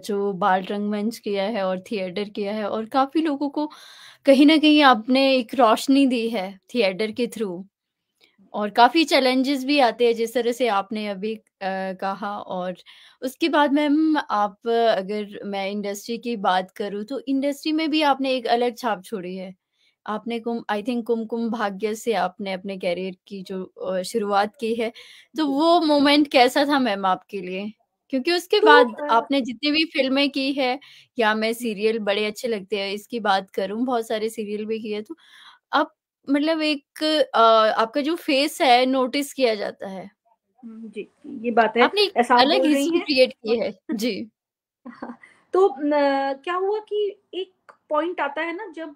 जो बाल रंगमंच किया है और थिएटर किया है, और काफ़ी लोगों को कहीं न कहीं आपने एक रोशनी दी है थिएटर के थ्रू, और काफ़ी चैलेंजेस भी आते हैं जिस तरह से आपने अभी कहा। और उसके बाद मैम, आप अगर मैं इंडस्ट्री की बात करूँ तो इंडस्ट्री में भी आपने एक अलग छाप छोड़ी है। आपने आई थिंक कुमकुम भाग्य से आपने अपने करियर की जो शुरुआत की है, तो वो मोमेंट कैसा था मैम आपके लिए? क्योंकि उसके बाद आपने जितनी भी फ़िल्में की है, या मैं सीरियल बड़े अच्छे लगते हैं इसकी बात करूँ, बहुत सारे सीरियल भी किए, तो आप मतलब एक आपका जो फेस है नोटिस किया जाता है। जी, ये बात है, आपने एक ऐसा आप अलग बोल रही हिस्ट्री हैं। क्रिएट की है। जी। तो क्या हुआ कि एक पॉइंट आता है ना, जब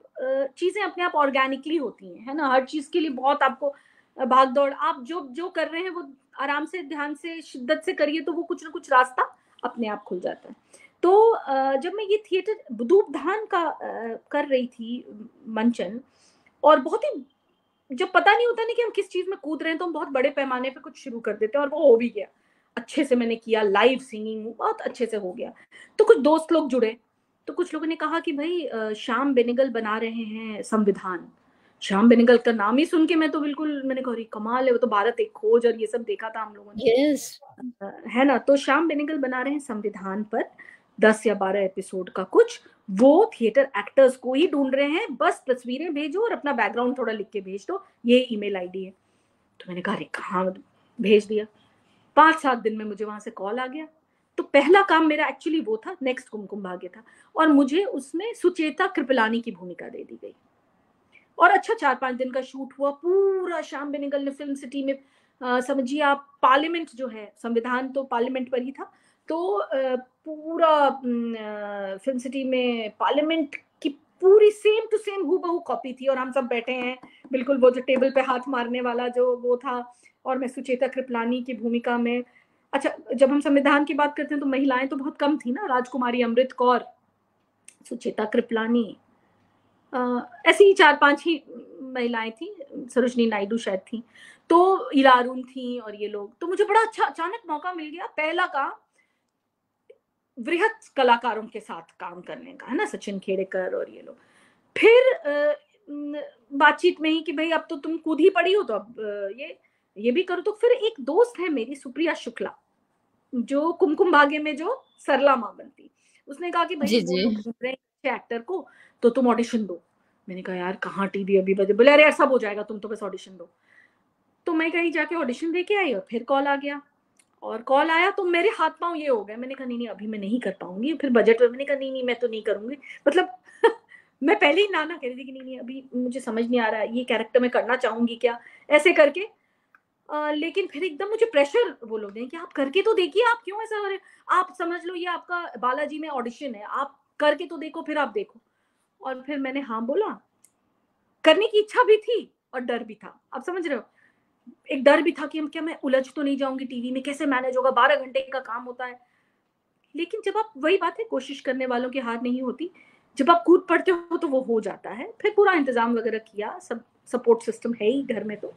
चीजें अपने आप ऑर्गेनिकली होती हैं, है ना, हर चीज के लिए बहुत आपको भाग दौड़, आप जो जो कर रहे हैं वो आराम से, ध्यान से, शिद्दत से करिए तो वो कुछ ना कुछ रास्ता अपने आप खुल जाता है। तो जब मैं ये थिएटर धूपधान का कर रही थी मंचन, और बहुत ही, जब पता नहीं होता ना कि हम किस चीज में कूद रहे हैं, तो हम बहुत बड़े पैमाने पे कुछ शुरू कर देते हैं, और वो हो भी गया अच्छे से। मैंने किया, लाइव सिंगिंग बहुत अच्छे से हो गया। तो कुछ दोस्त लोग जुड़े, तो कुछ लोगों ने कहा कि भाई श्याम बेनेगल बना रहे हैं संविधान। श्याम बेनेगल का नाम ही सुन के मैं तो बिल्कुल, मैंने कहा कमाल है, वो तो भारत एक खोज और ये सब देखा था हम लोगों ने। यस। है ना, तो श्याम बेनेगल बना रहे हैं संविधान पर 10 या 12 एपिसोड का कुछ, वो थिएटर एक्टर्स को ही ढूंढ रहे हैं, बस तस्वीरें भेजो और अपना बैकग्राउंड थोड़ा लिख के भेज दो, ये ईमेल आईडी है। तो मैंने कहा अरे कहाँ, भेज दिया। 5-7 दिन में मुझे वहां से कॉल आ गया। तो पहला काम मेरा एक्चुअली वो था, नेक्स्ट कुमकुम भाग्य था, और मुझे उसमें सुचेता कृपलानी की भूमिका दे दी गई। और अच्छा 4-5 दिन का शूट हुआ पूरा। श्याम बेनेगल ने फिल्म सिटी में, समझिए आप, पार्लियामेंट जो है, संविधान तो पार्लियामेंट पर ही था, तो पूरा फिल्म सिटी में पार्लियामेंट की पूरी सेम टू सेम हूबहू कॉपी थी, और हम सब बैठे हैं बिल्कुल, वो जो टेबल पे हाथ मारने वाला जो वो था, और मैं सुचेता कृपलानी की भूमिका में। अच्छा, जब हम संविधान की बात करते हैं तो महिलाएं तो बहुत कम थी ना, राजकुमारी अमृत कौर, सुचेता कृपलानी, ऐसी ही 4-5 ही महिलाएं थी, सरोजनी नायडू शायद थी, तो इला अरुण थी, और ये लोग। तो मुझे बड़ा अच्छा अचानक मौका मिल गया, पहला काम वृहत कलाकारों के साथ काम करने का, है ना, सचिन खेड़ेकर और ये लोग। फिर बातचीत में ही कि भाई अब तो तुम कूद ही पड़ी हो, तो अब ये भी करो। तो फिर एक दोस्त है मेरी, सुप्रिया शुक्ला, जो कुमकुम भाग्य में जो सरला माँ बनती, उसने कहा कि भाई वो लोग ढूंढ रहे हैं अच्छे एक्टर को, तो तुम ऑडिशन दो। मैंने कहा यार कहाँ टीवी अभी बजे, बोले अरे यार सब हो जाएगा, तुम तो बस ऑडिशन दो। तो मैं कहीं जाके ऑडिशन दे के आई, और फिर कॉल आ गया, और कॉल आया तो मेरे हाथ पांव ये हो गए। मैंने कहा नहीं अभी मैं नहीं कर पाऊंगी। फिर बजट में मैंने कहा नहीं मैं तो नहीं करूंगी, मतलब मैं पहले ही ना कह रही थी कि नहीं अभी मुझे समझ नहीं आ रहा है ये कैरेक्टर मैं करना चाहूंगी क्या, ऐसे करके। लेकिन फिर एकदम मुझे प्रेशर वो लोग दें कि आप करके तो देखिए, आप क्यों ऐसा हो रहे, आप समझ लो ये आपका बालाजी में ऑडिशन है, आप करके तो देखो, फिर आप देखो। और फिर मैंने हाँ बोला, करने की इच्छा भी थी और डर भी था, आप समझ रहे हो, एक डर भी था कि हम क्या, मैं उलझ तो नहीं जाऊंगी टीवी में, कैसे मैनेज होगा, 12 घंटे का काम होता है। लेकिन जब आप, वही बात है, कोशिश करने वालों की हार नहीं होती, जब आप कूद पड़ते हो तो वो हो जाता है। फिर पूरा इंतजाम वगैरह किया, सब सपोर्ट सिस्टम है ही घर में, तो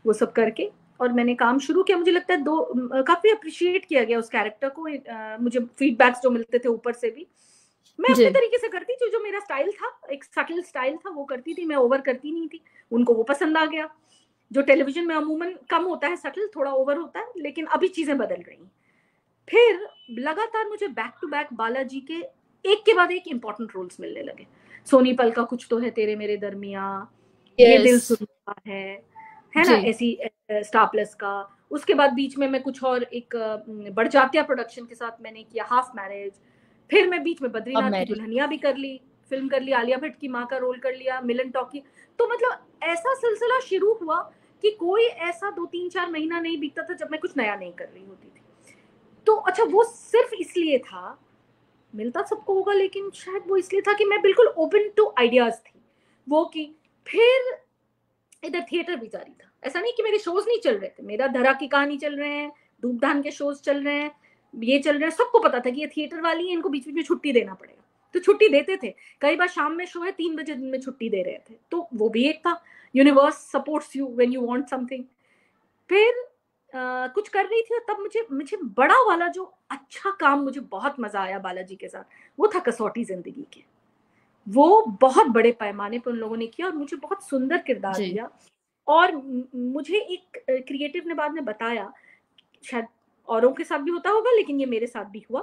वो सब करके और मैंने काम शुरू किया। मुझे लगता है काफी अप्रिशिएट किया गया उस कैरेक्टर को। मुझे फीडबैक्स जो मिलते थे ऊपर से भी, मैं अपने तरीके से करती थी, जो मेरा स्टाइल था, एक सटल स्टाइल था, वो करती थी, मैं ओवर करती नहीं थी। उनको वो पसंद आ गया, जो टेलीविजन में अमूमन कम होता है, सटल थोड़ा ओवर होता है, लेकिन अभी चीजें बदल रही हैं। फिर लगातार मुझे बैक टू बैक बालाजी के एक के बाद एक इंपॉर्टेंट रोल्स मिलने लगे। सोनी पल का कुछ तो है तेरे मेरे दरमिया, ये दिल सुनता है ना, ऐसी स्टार प्लस का। उसके बाद बीच में मैं कुछ और एक बड़जात्या प्रोडक्शन के साथ मैंने किया हाफ मैरिज। फिर मैं बीच में बद्रीनाथ की दुल्हनिया भी कर ली, फिल्म कर ली, आलिया भट्ट की माँ का रोल कर लिया, मिलन टॉकी। तो मतलब ऐसा सिलसिला शुरू हुआ कि कोई ऐसा 2-3-4 महीना नहीं बीतता था जब मैं कुछ नया नहीं कर रही होती थी। तो अच्छा, वो सिर्फ इसलिए था, मिलता सबको होगा, लेकिन शायद वो इसलिए था कि मैं बिल्कुल ओपन टू आइडियाज थी वो की। फिर इधर थिएटर भी जारी था, ऐसा नहीं कि मेरे शोज नहीं चल रहे थे, मेरा धरा की कहानी चल रहे हैं, धूमधाम के शोज चल रहे हैं, ये चल रहे हैं। सबको पता था कि ये थिएटर वाली है, इनको बीच बीच में छुट्टी देना पड़ेगा, तो छुट्टी देते थे। कई बार शाम में शो है, 3 बजे दिन में छुट्टी दे रहे थे, तो वो भी एक था, universe supports you when you want something. फिर कुछ कर रही थी, और तब मुझे बड़ा वाला जो अच्छा काम, मुझे बहुत मजा आया बालाजी के साथ, वो था कसौटी जिंदगी के। वो बहुत बड़े पैमाने पर उन लोगों ने किया और मुझे बहुत सुंदर किरदार दिया। और मुझे एक क्रिएटिव ने बाद में बताया, शायद औरों के साथ भी होता होगा, लेकिन ये मेरे साथ भी हुआ,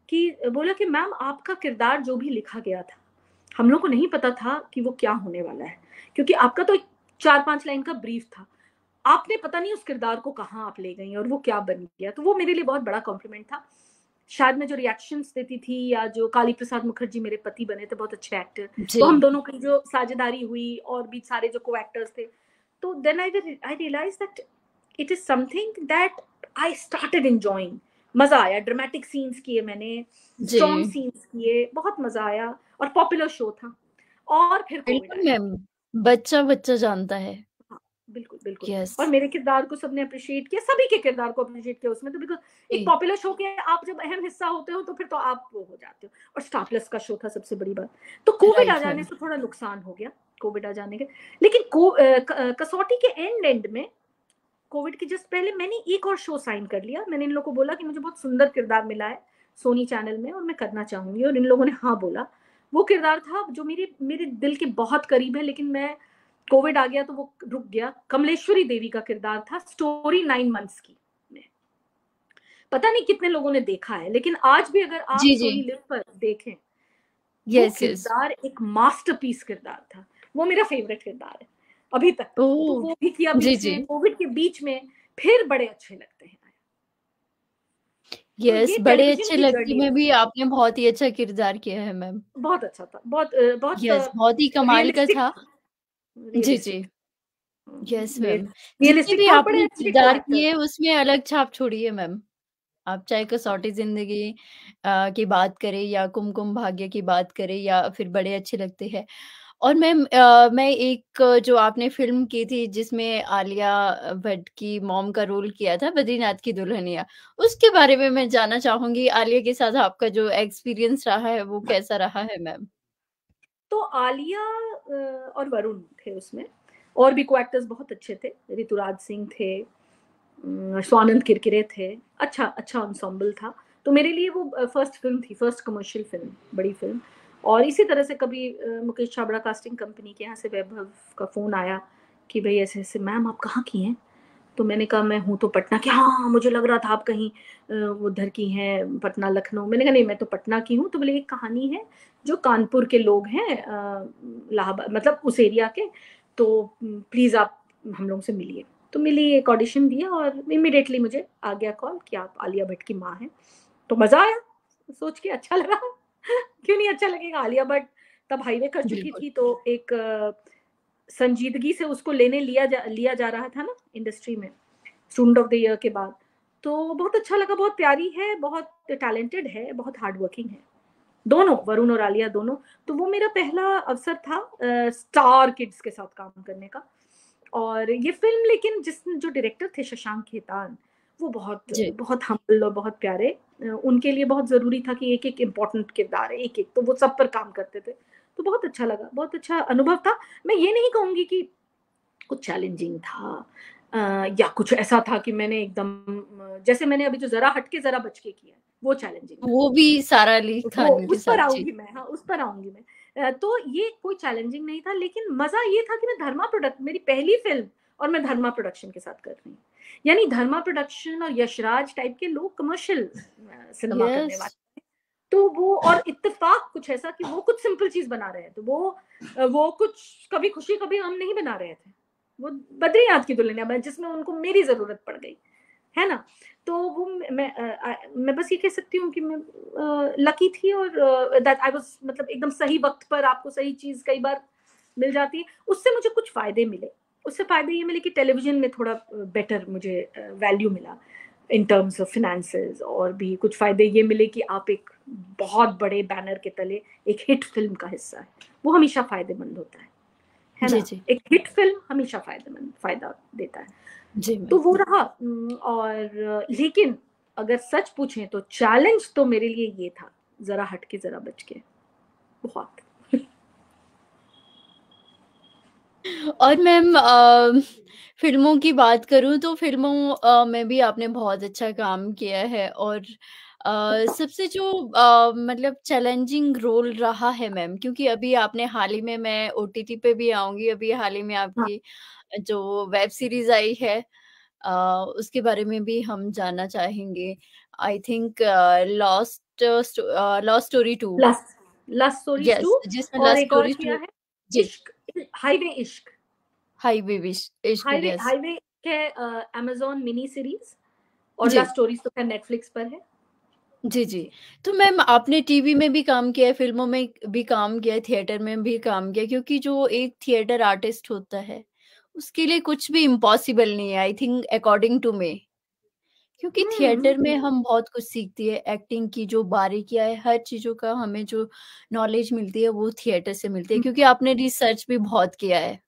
कि बोला कि मैम आपका किरदार जो भी लिखा गया था, हम लोग को नहीं पता था कि वो क्या होने वाला है, क्योंकि आपका तो 4-5 लाइन का ब्रीफ था, आपने पता नहीं उस किरदार को कहाँ आप ले गई और वो क्या बन गया। तो वो मेरे लिए बहुत बड़ा कॉम्प्लीमेंट था। शायद मैं जो रिएक्शंस देती थी, या जो काली प्रसाद मुखर्जी मेरे पति बने थे, बहुत अच्छे एक्टर, तो हम दोनों की जो साझेदारी हुई, और भी सारे जो को एक्टर्स थे, तो then I realise that it is something that I started enjoying. मजा आया, ड्रामेटिक सीन्स किए मैंने, स्ट्रॉन्ग सीन्स किए, बहुत मजा आया, और पॉपुलर शो था। और फिर बच्चा जानता है। बिल्कुल बिल्कुल। और मेरे किरदार को सबने अप्रिशिएट किया, सभी के किरदार को अप्रिशिएट किया उसमें, तो बिकॉज एक पॉपुलर शो के आप जब अहम हिस्सा होते हो, तो फिर तो आप वो हो जाते हो। और स्टार प्लस का शो था, सबसे बड़ी बात। तो कोविड आ जाने से थोड़ा नुकसान हो गया, कोविड आ जाने के, लेकिन कसौटी के एंड में, कोविड के जस्ट पहले, मैंने एक और शो साइन कर लिया। मैंने इन लोगों को बोला कि मुझे बहुत सुंदर किरदार मिला है सोनी चैनल में, और मैं करना चाहूंगी, और इन लोगों ने हाँ बोला। वो किरदार था जो मेरे दिल के बहुत करीब है, लेकिन मैं कोविड आ गया तो वो रुक गया। कमलेश्वरी देवी का किरदार था, स्टोरी 9 मंथ्स की। पता नहीं कितने लोगों ने देखा है, लेकिन आज भी अगर आप सोनी लिव पर देखें, वो किरदार एक मास्टरपीस किरदार था। वो मेरा फेवरेट किरदार है अभी तक। तो वो भी किया कोविड के बीच में, फिर बड़े अच्छे लगते हैं। तो बड़े अच्छे लगते में भी आपने बहुत ही अच्छा किरदार किया है मैम। बहुत अच्छा था, बहुत बहुत ही कमाल का था। जी यस मैम। जितने भी आपने किरदार किए उसमें अलग छाप छोड़ी है मैम। आप चाहे कसौटी जिंदगी की बात करें, या कुमकुम भाग्य की बात करें, या फिर बड़े अच्छे लगते हैं। और मैम मैं एक जो आपने फिल्म की थी जिसमें आलिया भट्ट की मॉम का रोल किया था, बद्रीनाथ की दुल्हनिया, उसके बारे में मैं जानना चाहूंगी। आलिया के साथ आपका जो एक्सपीरियंस रहा है वो कैसा रहा है मैम? तो आलिया और वरुण थे उसमें, और भी को एक्टर्स बहुत अच्छे थे, ऋतुराज सिंह थे, स्वानंद किरकिरे थे। अच्छा एंसेम्बल था। तो मेरे लिए वो फर्स्ट फिल्म थी, फर्स्ट कमर्शियल फिल्म, बड़ी फिल्म। और इसी तरह से कभी मुकेश छाबड़ा कास्टिंग कंपनी के यहाँ से वैभव का फ़ोन आया कि भाई ऐसे ऐसे, मैम आप कहाँ की हैं? तो मैंने कहा मैं हूँ तो पटना की। हाँ, मुझे लग रहा था आप कहीं उधर की हैं, पटना लखनऊ। मैंने कहा नहीं, मैं तो पटना की हूँ। तो बोले एक कहानी है, जो कानपुर के लोग हैं, इलाहाबाद मतलब उस एरिया के, तो प्लीज़ आप हम लोगों से मिलिए। तो मिली, एक ऑडिशन दिया, और इमीडिएटली मुझे आ गया कॉल कि आप आलिया भट्ट की माँ हैं। तो मज़ा आया, सोच के अच्छा लगा। क्यों नहीं अच्छा लगेगा? आलिया भट्ट तब हाईवे कर चुकी थी, तो एक संजीदगी से उसको लेने लिया जा रहा था ना इंडस्ट्री में, स्टूडेंट ऑफ द ईयर के बाद। तो बहुत अच्छा लगा, बहुत प्यारी है, बहुत टैलेंटेड है, बहुत हार्ड वर्किंग है, दोनों, वरुण और आलिया दोनों। तो वो मेरा पहला अवसर था स्टार किड्स के साथ काम करने का। और ये फिल्म, लेकिन जो डायरेक्टर थे शशांक खेतान, वो बहुत हम्बल और बहुत प्यारे। उनके लिए बहुत जरूरी था कि एक एक इम्पोर्टेंट किरदार है, एक एक, तो वो सब पर काम करते थे। तो बहुत अच्छा लगा, बहुत अच्छा अनुभव था। मैं ये नहीं कहूंगी कि कुछ चैलेंजिंग था, या कुछ ऐसा था कि मैंने एकदम जैसे मैंने अभी जो ज़रा हट के ज़रा बच के किया है, वो चैलेंजिंग था। वो भी सारा अली वो खान के उस पर साथ। जी। आऊँगी मैं, हाँ, उस पर आऊँगी मैं। तो ये कोई चैलेंजिंग नहीं था, लेकिन मज़ा ये था कि मैं धर्मा प्रोडक्ट मेरी पहली फ़िल्म और मैं धर्मा प्रोडक्शन के साथ कर रही हूँ। यानी धर्मा प्रोडक्शन और यशराज टाइप के लोग कमर्शियल सिनेमा करने यस। वाले, तो वो और इत्तेफ़ाक कुछ ऐसा कि वो कुछ सिंपल चीज़ बना रहे हैं, तो वो कुछ कभी खुशी कभी गम नहीं बना रहे थे। वो बद्रीनाथ की दुल्हनिया जिसमें उनको मेरी ज़रूरत पड़ गई, है ना? तो वो मैं बस ये कह सकती हूँ कि मैं लकी थी, और दैट आई वाज़ मतलब एकदम सही वक़्त पर आपको सही चीज़ कई बार मिल जाती है। उससे मुझे कुछ फ़ायदे मिले। उससे फ़ायदे ये मिले कि टेलीविज़न में थोड़ा बेटर मुझे वैल्यू मिला इन टर्म्स ऑफ फ़िनांसेस, और भी कुछ फ़ायदे ये मिले कि आप एक बहुत बड़े बैनर के तले एक हिट फ़िल्म का हिस्सा है। वो हमेशा फ़ायदेमंद होता है जी, ना? जी। एक हिट फ़िल्म हमेशा फ़ायदा देता है। जी तो मैम। वो रहा, और लेकिन अगर सच पूछें तो चैलेंज तो मेरे लिए ये था, ज़रा हट के ज़रा बच के, बहुत। और मैम फ़िल्मों की बात करूँ तो फ़िल्मों में भी आपने बहुत अच्छा काम किया है, और सबसे जो मतलब चैलेंजिंग रोल रहा है मैम, क्योंकि अभी आपने हाल ही में, मैं ओटीटी पे भी आऊँगी, अभी हाल ही में हाँ, आपकी जो वेब सीरीज़ आई है अ, उसके बारे में भी हम जानना चाहेंगे। I think lost story 2। Lust lust stories 2, yes, जिसमें और लव एक और स्टोरीज़ किया 2। है, जी, इश्क, हाईवे इश्क। हाईवे विश इश्क, हाईवे यस। हाईवे है अमेज़न मिनी सीरीज़, और जी, लस्ट स्टोरीज़ तो खैर नेटफ्लिक्स पर है। जी, जी। जी। तो मैम आपने टीवी में भी काम किया है, फ़िल्मों में भी काम किया है, थिएटर में भी काम किया है, क्योंकि जो एक थिएटर आर्टिस्ट होता है, उसके लिए कुछ भी इम्पॉसिबल नहीं है, I think according to me. क्योंकि थिएटर में हम बहुत कुछ सीखते हैं, एक्टिंग की जो बारीकियाँ है, हर चीज़ों का हमें जो नॉलेज मिलती है, वो थिएटर से मिलती है, हुँ, क्योंकि आपने रिसर्च भी बहुत किया है,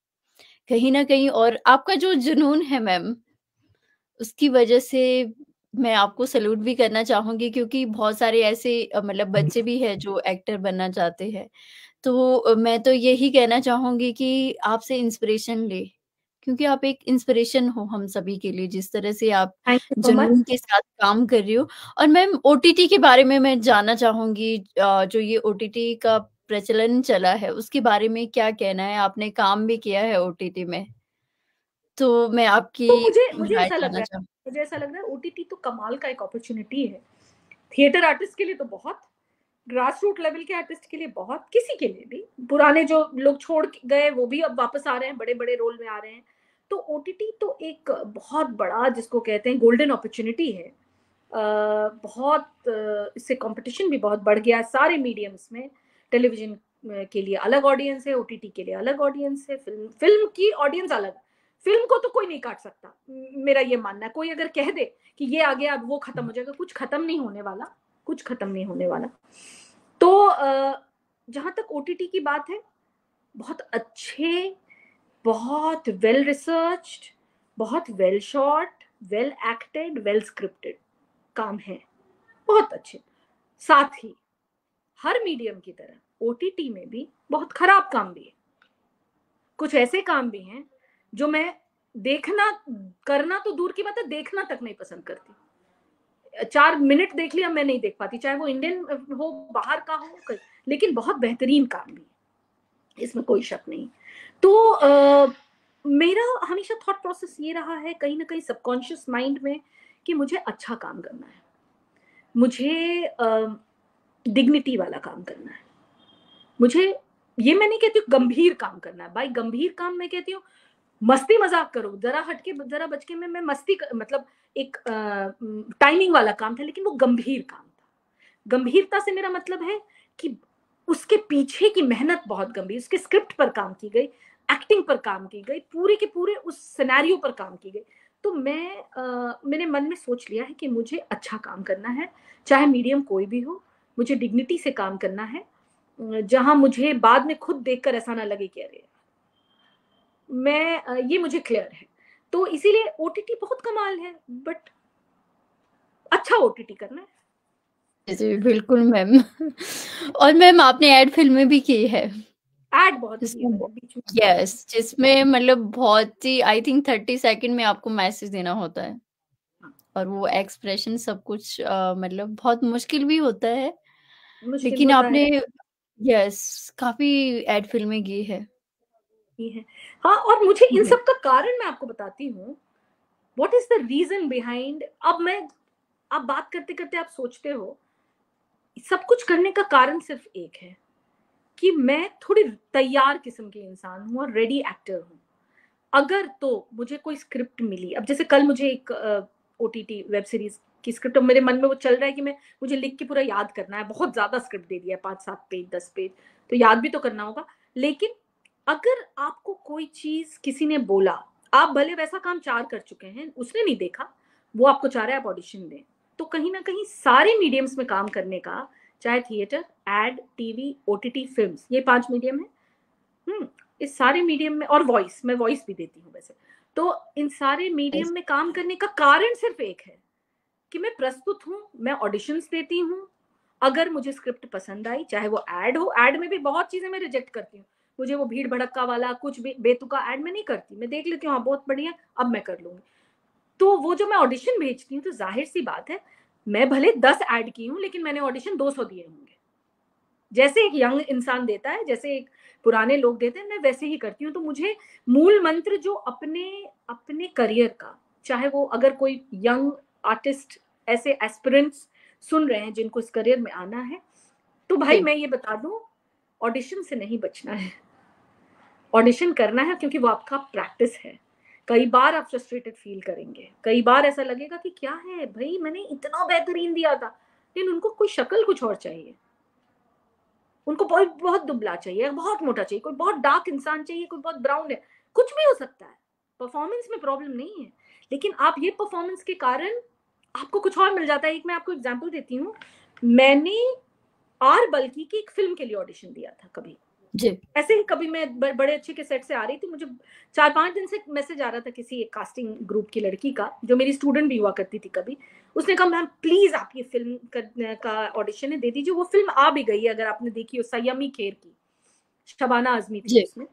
कहीं न कहीं। और आपका जो जुनून है मैम, उसकी वजह से मैं आपको सैल्यूट भी करना चाहूँगी, क्योंकि बहुत सारे ऐसे मतलब बच्चे भी हैं जो एक्टर बनना चाहते हैं। तो मैं तो यही कहना चाहूँगी कि आपसे इंस्पिरेशन लें, क्योंकि आप एक इंस्पिरेशन हो हम सभी के लिए, जिस तरह से आप थैंक यू सो मच। जुनून के साथ काम कर रही हो। और मैम ओटीटी के बारे में मैं जानना चाहूँगी, जो ये ओटीटी का प्रचलन चला है, उसके बारे में क्या कहना है? आपने काम भी किया है ओटीटी में, तो मैं आपकी तो मुझे मुझे राय ऐसा लग जानना रहा है चाहूँ। मुझे ऐसा लग रहा है ओटीटी तो कमाल का एक अपॉर्च्युनिटी है। थिएटर आर्टिस्ट के लिए तो बहुत, ग्रास रूट लेवल के आर्टिस्ट के लिए बहुत, किसी के लिए भी। पुराने जो लोग छोड़ के गए वो भी अब वापस आ रहे हैं, बड़े-बड़े रोल में आ रहे हैं। तो ओटीटी तो एक बहुत बड़ा जिसको कहते हैं गोल्डन अपॉर्च्युनिटी है। इससे कॉम्पिटिशन भी बहुत बढ़ गया है सारे मीडियम्स में। टेलीविज़न के लिए अलग ऑडियंस है, ओटीटी के लिए अलग ऑडियंस है, फ़िल्म फ़िल्म की ऑडियंस अलग। फ़िल्म को तो कोई नहीं काट सकता। मेरा ये मानना है। कोई अगर कह दे कि ये आ गया अब वो खत्म हो जाएगा, कुछ खत्म नहीं होने वाला, कुछ खत्म नहीं होने वाला। तो जहाँ तक ओटीटी की बात है, बहुत अच्छे, बहुत वेल रिसर्च्ड, बहुत well shot, well acted, well scripted काम है, बहुत अच्छे। साथ ही हर मीडियम की तरह ओटीटी में भी बहुत खराब काम भी है। कुछ ऐसे काम भी हैं जो मैं देखना करना तो दूर की बात है, देखना तक नहीं पसंद करती। 4 मिनट देख लिया मैं नहीं देख पाती, चाहे वो इंडियन हो, बाहर का हो, लेकिन बहुत बेहतरीन काम भी है, इसमें कोई शक नहीं। तो मेरा हमेशा थॉट प्रोसेस ये रहा है कहीं न कहीं सबकॉन्शियस माइंड में कि मुझे अच्छा काम करना है। मुझे डिग्निटी वाला काम करना है। मुझे ये मैं नहीं कहती हूँ गंभीर काम करना है। भाई गंभीर काम मैं कहती हूँ मस्ती मज़ाक करो, ज़रा हट के ज़रा बच के में मैं मतलब एक टाइमिंग वाला काम था, लेकिन वो गंभीर काम था। गंभीरता से मेरा मतलब है कि उसके पीछे की मेहनत बहुत गंभीर, उसके स्क्रिप्ट पर काम की गई, एक्टिंग पर काम की गई, पूरे के पूरे उस सिनेरियो पर काम की गई। तो मैंने मन में सोच लिया है कि मुझे अच्छा काम करना है, चाहे मीडियम कोई भी हो, मुझे डिग्निटी से काम करना है, जहाँ मुझे बाद में खुद देखकर ऐसा ना लगे कि अरे! ये मुझे क्लियर है। तो इसीलिए ओटीटी बहुत कमाल है, बट अच्छा ओटीटी करना है। जी, जी, बिल्कुल मैम। और मैम आपने एड फ़िल्में भी की है। एड बहुत किए जिसमें मैंने बीच में। यस, जिसमें मतलब बहुत ही आई थिंक 30 सेकंड में आपको मैसेज देना होता है हाँ, और वो एक्सप्रेशन सब कुछ मतलब बहुत मुश्किल भी होता है, मुश्किल लेकिन होता आपने है यस काफ़ी एड फ़िल्में की है। ही है। हाँ, और मुझे इन जी, सब का कारण मैं आपको बताती हूँ, what is the reason behind. अब मैं, आप बात करते करते आप सोचते हो, सब कुछ करने का कारण सिर्फ एक है कि मैं थोड़ी तैयार किस्म की इंसान हूँ और रेडी एक्टर हूँ। अगर तो मुझे कोई स्क्रिप्ट मिली, अब जैसे कल मुझे एक ओटीटी वेब सीरीज की स्क्रिप्ट, मेरे मन में वो चल रहा है कि मैं, मुझे लिख के पूरा याद करना है, बहुत ज्यादा स्क्रिप्ट दे दिया है, 5-7 पेज 10 पेज, तो याद भी तो करना होगा। लेकिन अगर आपको कोई चीज किसी ने बोला, आप भले वैसा काम 4 कर चुके हैं, उसने नहीं देखा, वो आपको चाह रहा है आप ऑडिशन दें, तो कहीं ना कहीं सारे मीडियम्स में काम करने का, चाहे theatre, ad, TV, OTT, films, ये 5 मीडियम है। इस सारे मीडियम में, और वॉइस, मैं वॉइस भी देती हूँ वैसे, तो इन सारे मीडियम यस, में काम करने का कारण सिर्फ एक है कि मैं प्रस्तुत हूँ, मैं ऑडिशंस देती हूँ। अगर मुझे स्क्रिप्ट पसंद आई, चाहे वो एड हो, एड में भी बहुत चीजें मैं रिजेक्ट करती हूँ, मुझे वो भीड़ भड़क्का वाला कुछ भी बेतुका एड में नहीं करती, मैं देख लेती हूँ, हाँ बहुत बढ़िया, अब मैं कर लूंगी। तो वो जो मैं ऑडिशन भेजती हूँ, तो जाहिर सी बात है, मैं भले 10 एड की हूँ, लेकिन मैंने ऑडिशन 200 दिए होंगे। जैसे एक यंग इंसान देता है, जैसे एक पुराने लोग देते हैं, मैं वैसे ही करती हूँ। तो मुझे मूल मंत्र जो अपने अपने करियर का, चाहे वो अगर कोई यंग आर्टिस्ट, ऐसे एस्पिरेंट्स सुन रहे हैं जिनको इस करियर में आना है, तो भाई जी, मैं ये बता दूं, ऑडिशन से नहीं बचना है, ऑडिशन करना है, क्योंकि वो आपका प्रैक्टिस है। कई बार आप फ्रस्ट्रेटेड फील करेंगे, कई बार ऐसा लगेगा कि क्या है भाई, मैंने इतना बेहतरीन दिया था, लेकिन उनको कोई शक्ल कुछ और चाहिए, उनको बहुत बहुत दुबला चाहिए, बहुत मोटा चाहिए, कोई बहुत डार्क इंसान चाहिए, कोई बहुत ब्राउन है, कुछ भी हो सकता है। परफॉर्मेंस में प्रॉब्लम नहीं है, लेकिन आप ये परफॉर्मेंस के कारण आपको कुछ और मिल जाता है। एक मैं आपको एग्जांपल देती हूँ, मैंने आर बल्कि की एक फिल्म के लिए ऑडिशन दिया था कभी, जी, ऐसे ही कभी मैं बड़े अच्छे के सेट से आ रही थी, मुझे 4-5 दिन से मैसेज आ रहा था किसी एक कास्टिंग ग्रुप की लड़की का, जो मेरी स्टूडेंट भी हुआ करती थी कभी। उसने कहा मैम प्लीज आप ये फिल्म का ऑडिशन है, दे दीजिए। वो फिल्म आ भी गई है, अगर आपने देखी हो, संयमी खेर की, शबाना आजमी थी जी, उसमें,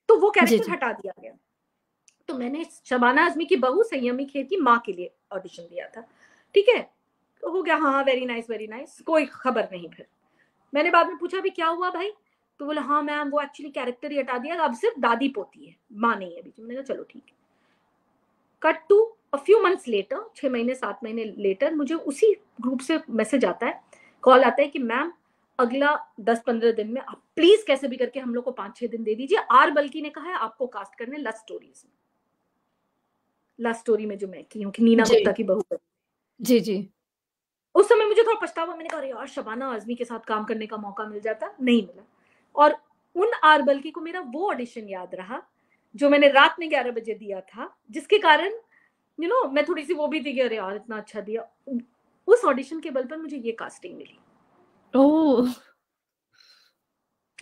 तो वो जी, कैरेक्टर जी, हटा दिया गया। तो मैंने शबाना आजमी की बहू संयमी खेर की माँ के लिए ऑडिशन दिया था, ठीक है। तो हो गया, हाँ वेरी नाइस वेरी नाइस, कोई खबर नहीं। फिर मैंने बाद में पूछा भी क्या हुआ भाई, तो बोला हाँ मैम वो एक्चुअली कैरेक्टर ही हटा दिया, अब सिर्फ दादी पोती है, माँ नहीं है बीच में। मैंने कहा चलो ठीक है। Cut to a few months later, 6 महीने 7 महीने लेटर, मुझे उसी ग्रुप से मैसेज आता है, कॉल आता है कि मैम अगला 10-15 दिन में आप प्लीज कैसे भी करके हम लोग को 5-6 दिन दे दीजिए, आर बल्कि ने कहा है आपको कास्ट करने लव स्टोरीज में, लव स्टोरी में जो मैं की हूँ कि नीना जी, गुप्ता की बहू है। जी, जी, उस समय मुझे थोड़ा पछतावा, मैंने कहा यार शबाना आजमी के साथ काम करने का मौका मिल जाता, नहीं मिला। और उन आर बल्कि को मेरा वो ऑडिशन याद रहा जो मैंने रात में 11 बजे दिया था, जिसके कारण मैं थोड़ी सी वो भी थी कि अरे यार इतना अच्छा दिया। उस ऑडिशन के बल पर मुझे ये कास्टिंग मिली, ओह!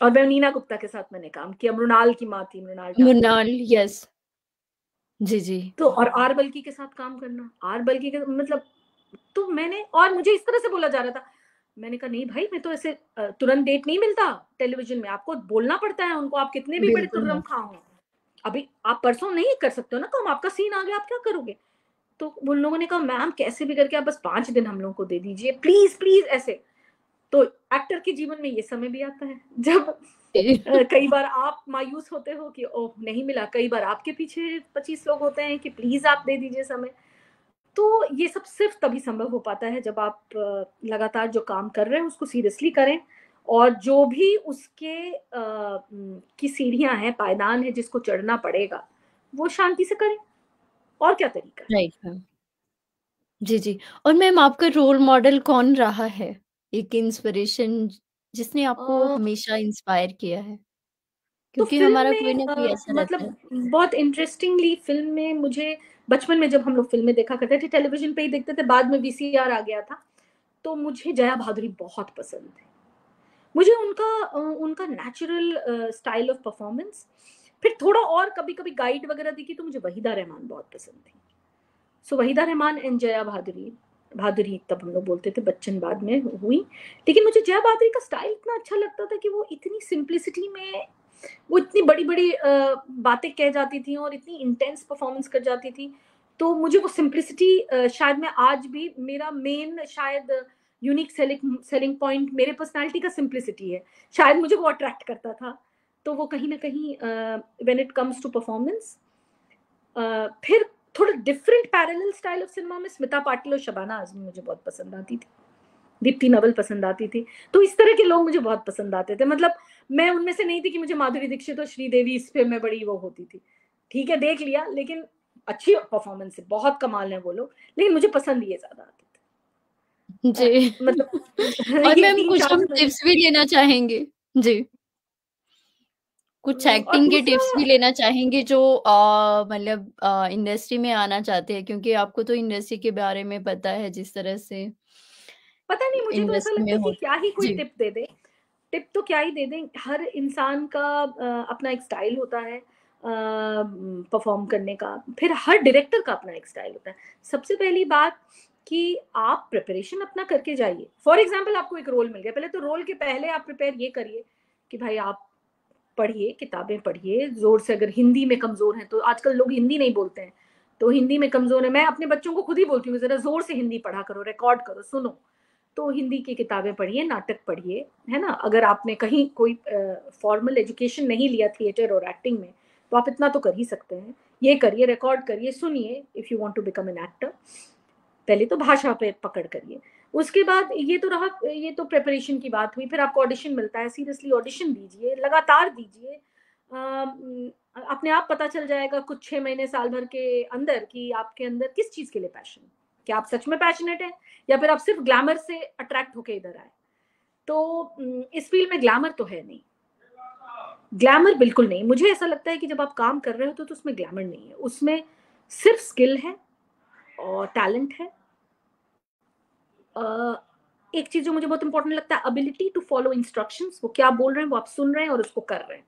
और मैं नीना गुप्ता के साथ मैंने काम किया, मृणाल की माँ थी, मृणाल ठाकुर। मृणाल यस, जी, जी, तो और आर बल्कि के साथ काम करना, आर बल्कि के मतलब, तो मैंने, और मुझे इस तरह से बोला जा रहा था, मैंने कहा नहीं भाई, मैं तो ऐसे तुरंत डेट नहीं मिलता टेलीविजन में, आपको बोलना पड़ता है उनको, आप कितने भी बड़े बिल्कुल तुर्रम है। खा हो, अभी आप परसों नहीं कर सकते हो ना काम, आपका सीन आ गया, आप क्या करोगे। तो उन लोगों ने कहा मैम कैसे भी करके आप बस 5 दिन हम लोगों को दे दीजिए प्लीज प्लीज, ऐसे। तो एक्टर के जीवन में ये समय भी आता है जब कई बार आप मायूस होते हो कि ओह नहीं मिला, कई बार आपके पीछे 25 लोग होते हैं कि प्लीज आप दे दीजिए समय। तो ये सब सिर्फ तभी संभव हो पाता है जब आप लगातार जो काम कर रहे हैं उसको सीरियसली करें, और जो भी उसके की सीढ़ियां हैं, पायदान है जिसको चढ़ना पड़ेगा, वो शांति से करें। और क्या तरीका है। Right ma'am. जी, जी। और मैम आपका रोल मॉडल कौन रहा है? एक इंस्पिरेशन जिसने आपको अ, हमेशा इंस्पायर किया है? तो क्योंकि फिल्म हमारा कोई में ना कोई ऐसा रहता मतलब है। बहुत इंटरेस्टिंगली फिल्म में मुझे, बचपन में जब हम लोग फिल्में देखा करते थे, टेलीविजन पे ही देखते थे, बाद में वीसीआर आ गया था, तो मुझे जया भादुरी बहुत पसंद है। मुझे उनका नेचुरल स्टाइल ऑफ परफॉर्मेंस, फिर थोड़ा और कभी कभी गाइड वगैरह देखी तो मुझे वहीदा रहमान बहुत पसंद थी। सो वहीदा रहमान एंड जया भादुरी, भादुरी तब हम लोग बोलते थे, बच्चन बाद में हुई, लेकिन मुझे जया भादुरी का स्टाइल इतना अच्छा लगता था कि वो इतनी सिंप्लिसिटी में वो इतनी बड़ी बड़ी बातें कह जाती थी और इतनी इंटेंस परफॉर्मेंस कर जाती थी। तो मुझे वो सिंप्लिसिटी, शायद मैं आज भी, मेरा मेन शायद यूनिक सेलिंग पॉइंट मेरे पर्सनालिटी का सिंप्लिसिटी है, शायद मुझे वो अट्रैक्ट करता था। तो वो कहीं ना कहीं when it comes to performance, फिर थोड़ा different parallel style of cinema में स्मिता पाटिल और शबाना आजमी मुझे बहुत पसंद आती थी, दीप्ति नवल पसंद आती थी। तो इस तरह के लोग मुझे बहुत पसंद आते थे। मतलब मैं उनमें से नहीं थी कि मुझे माधुरी दीक्षित और श्रीदेवी इस पे मैं बड़ी वो होती थी। ठीक है, देख लिया, लेकिन अच्छी परफॉर्मेंस है, बहुत कमाल है वो लोग, लेकिन मुझे पसंद ये ज्यादा आते थे। जी। मतलब और ये मैम कुछ हम टिप्स भी लेना चाहेंगे जी, कुछ और एक्टिंग के टिप्स भी दूसरा, लेना चाहेंगे जो मतलब इंडस्ट्री में आना चाहते हैं, क्योंकि आपको तो इंडस्ट्री के बारे में पता है जिस तरह से पता नहीं, मुझे तो ऐसा इंडस्ट्री में लगता है कि हो। क्या ही कोई जी टिप दे दे, टिप तो क्या ही दे दें। हर इंसान का अपना एक स्टाइल होता है परफॉर्म करने का, फिर हर डायरेक्टर का अपना एक स्टाइल होता है। सबसे पहली बात कि आप प्रिपरेशन अपना करके जाइए। फॉर एग्जाम्पल, आपको एक रोल मिल गया, पहले तो रोल के पहले आप प्रिपेयर ये करिए कि भाई आप पढ़िए, किताबें पढ़िए जोर से। अगर हिंदी में कमजोर हैं, तो आजकल लोग हिंदी नहीं बोलते हैं, तो हिंदी में कमजोर है, मैं अपने बच्चों को खुद ही बोलती हूँ जरा जोर से हिंदी पढ़ा करो, रिकॉर्ड करो, सुनो। तो हिंदी की किताबें पढ़िए, नाटक पढ़िए, है ना। अगर आपने कहीं कोई फॉर्मल एजुकेशन नहीं लिया थिएटर और एक्टिंग में, तो आप इतना तो कर ही सकते हैं। ये करिए, रिकॉर्ड करिए, सुनिए, if you want to become an actor. पहले तो भाषा पे पकड़ करिए। उसके बाद ये तो रहा, ये तो प्रिपरेशन की बात हुई। फिर आपको ऑडिशन मिलता है, सीरियसली ऑडिशन दीजिए, लगातार दीजिए। अपने आप पता चल जाएगा कुछ 6 महीने साल भर के अंदर कि आपके अंदर किस चीज के लिए पैशन है, क्या आप सच में पैशनेट हैं या फिर आप सिर्फ ग्लैमर से अट्रैक्ट होके इधर आए। तो इस फील्ड में ग्लैमर तो है नहीं, ग्लैमर बिल्कुल नहीं। मुझे ऐसा लगता है कि जब आप काम कर रहे हो तो उसमें ग्लैमर नहीं है, उसमें सिर्फ स्किल है और टैलेंट है। एक चीज जो मुझे बहुत इंपॉर्टेंट लगता है, एबिलिटी टू फॉलो इंस्ट्रक्शंस। वो क्या बोल रहे हैं वो आप सुन रहे हैं और उसको कर रहे हैं,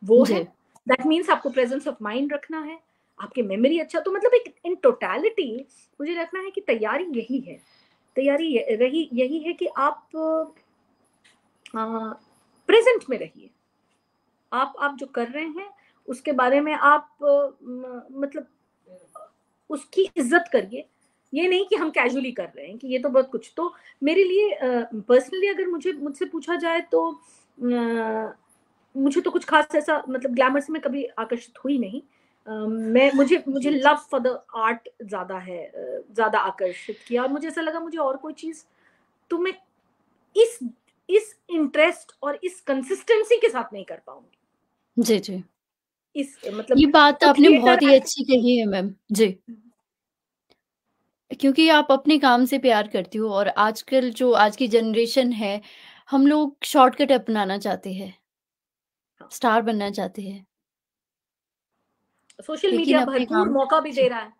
वो है। दैट मीन्स आपको प्रेजेंस ऑफ माइंड रखना है, आपके मेमोरी अच्छा। तो मतलब एक इन टोटलिटी मुझे रखना है कि तैयारी यही है, तैयारी यही है कि आप प्रेजेंट में रहिए। आप जो कर रहे हैं उसके बारे में आप मतलब उसकी इज्जत करिए। ये नहीं कि हम कैजुअली कर रहे हैं कि ये तो बहुत कुछ। तो मेरे लिए पर्सनली अगर मुझसे पूछा जाए तो मुझे तो कुछ खास ऐसा, मतलब ग्लैमर से मैं कभी आकर्षित हुई नहीं। मुझे लव फॉर द आर्ट ज्यादा है, ज्यादा आकर्षित किया। और मुझे ऐसा लगा मुझे और कोई चीज तो मैं इस इंटरेस्ट और इस कंसिस्टेंसी के साथ नहीं कर पाऊंगी। जी जी, इस मतलब ये बात तो आपने बहुत थिएटर ही अच्छी कही है मैम जी, क्योंकि आप अपने काम से प्यार करती हो। और आजकल जो आज की जनरेशन है, हम लोग शॉर्टकट अपनाना चाहते हैं, स्टार बनना चाहते हैं, सोशल लेकिन मीडिया अपने भरपूर काम मौका भी दे जी रहा है।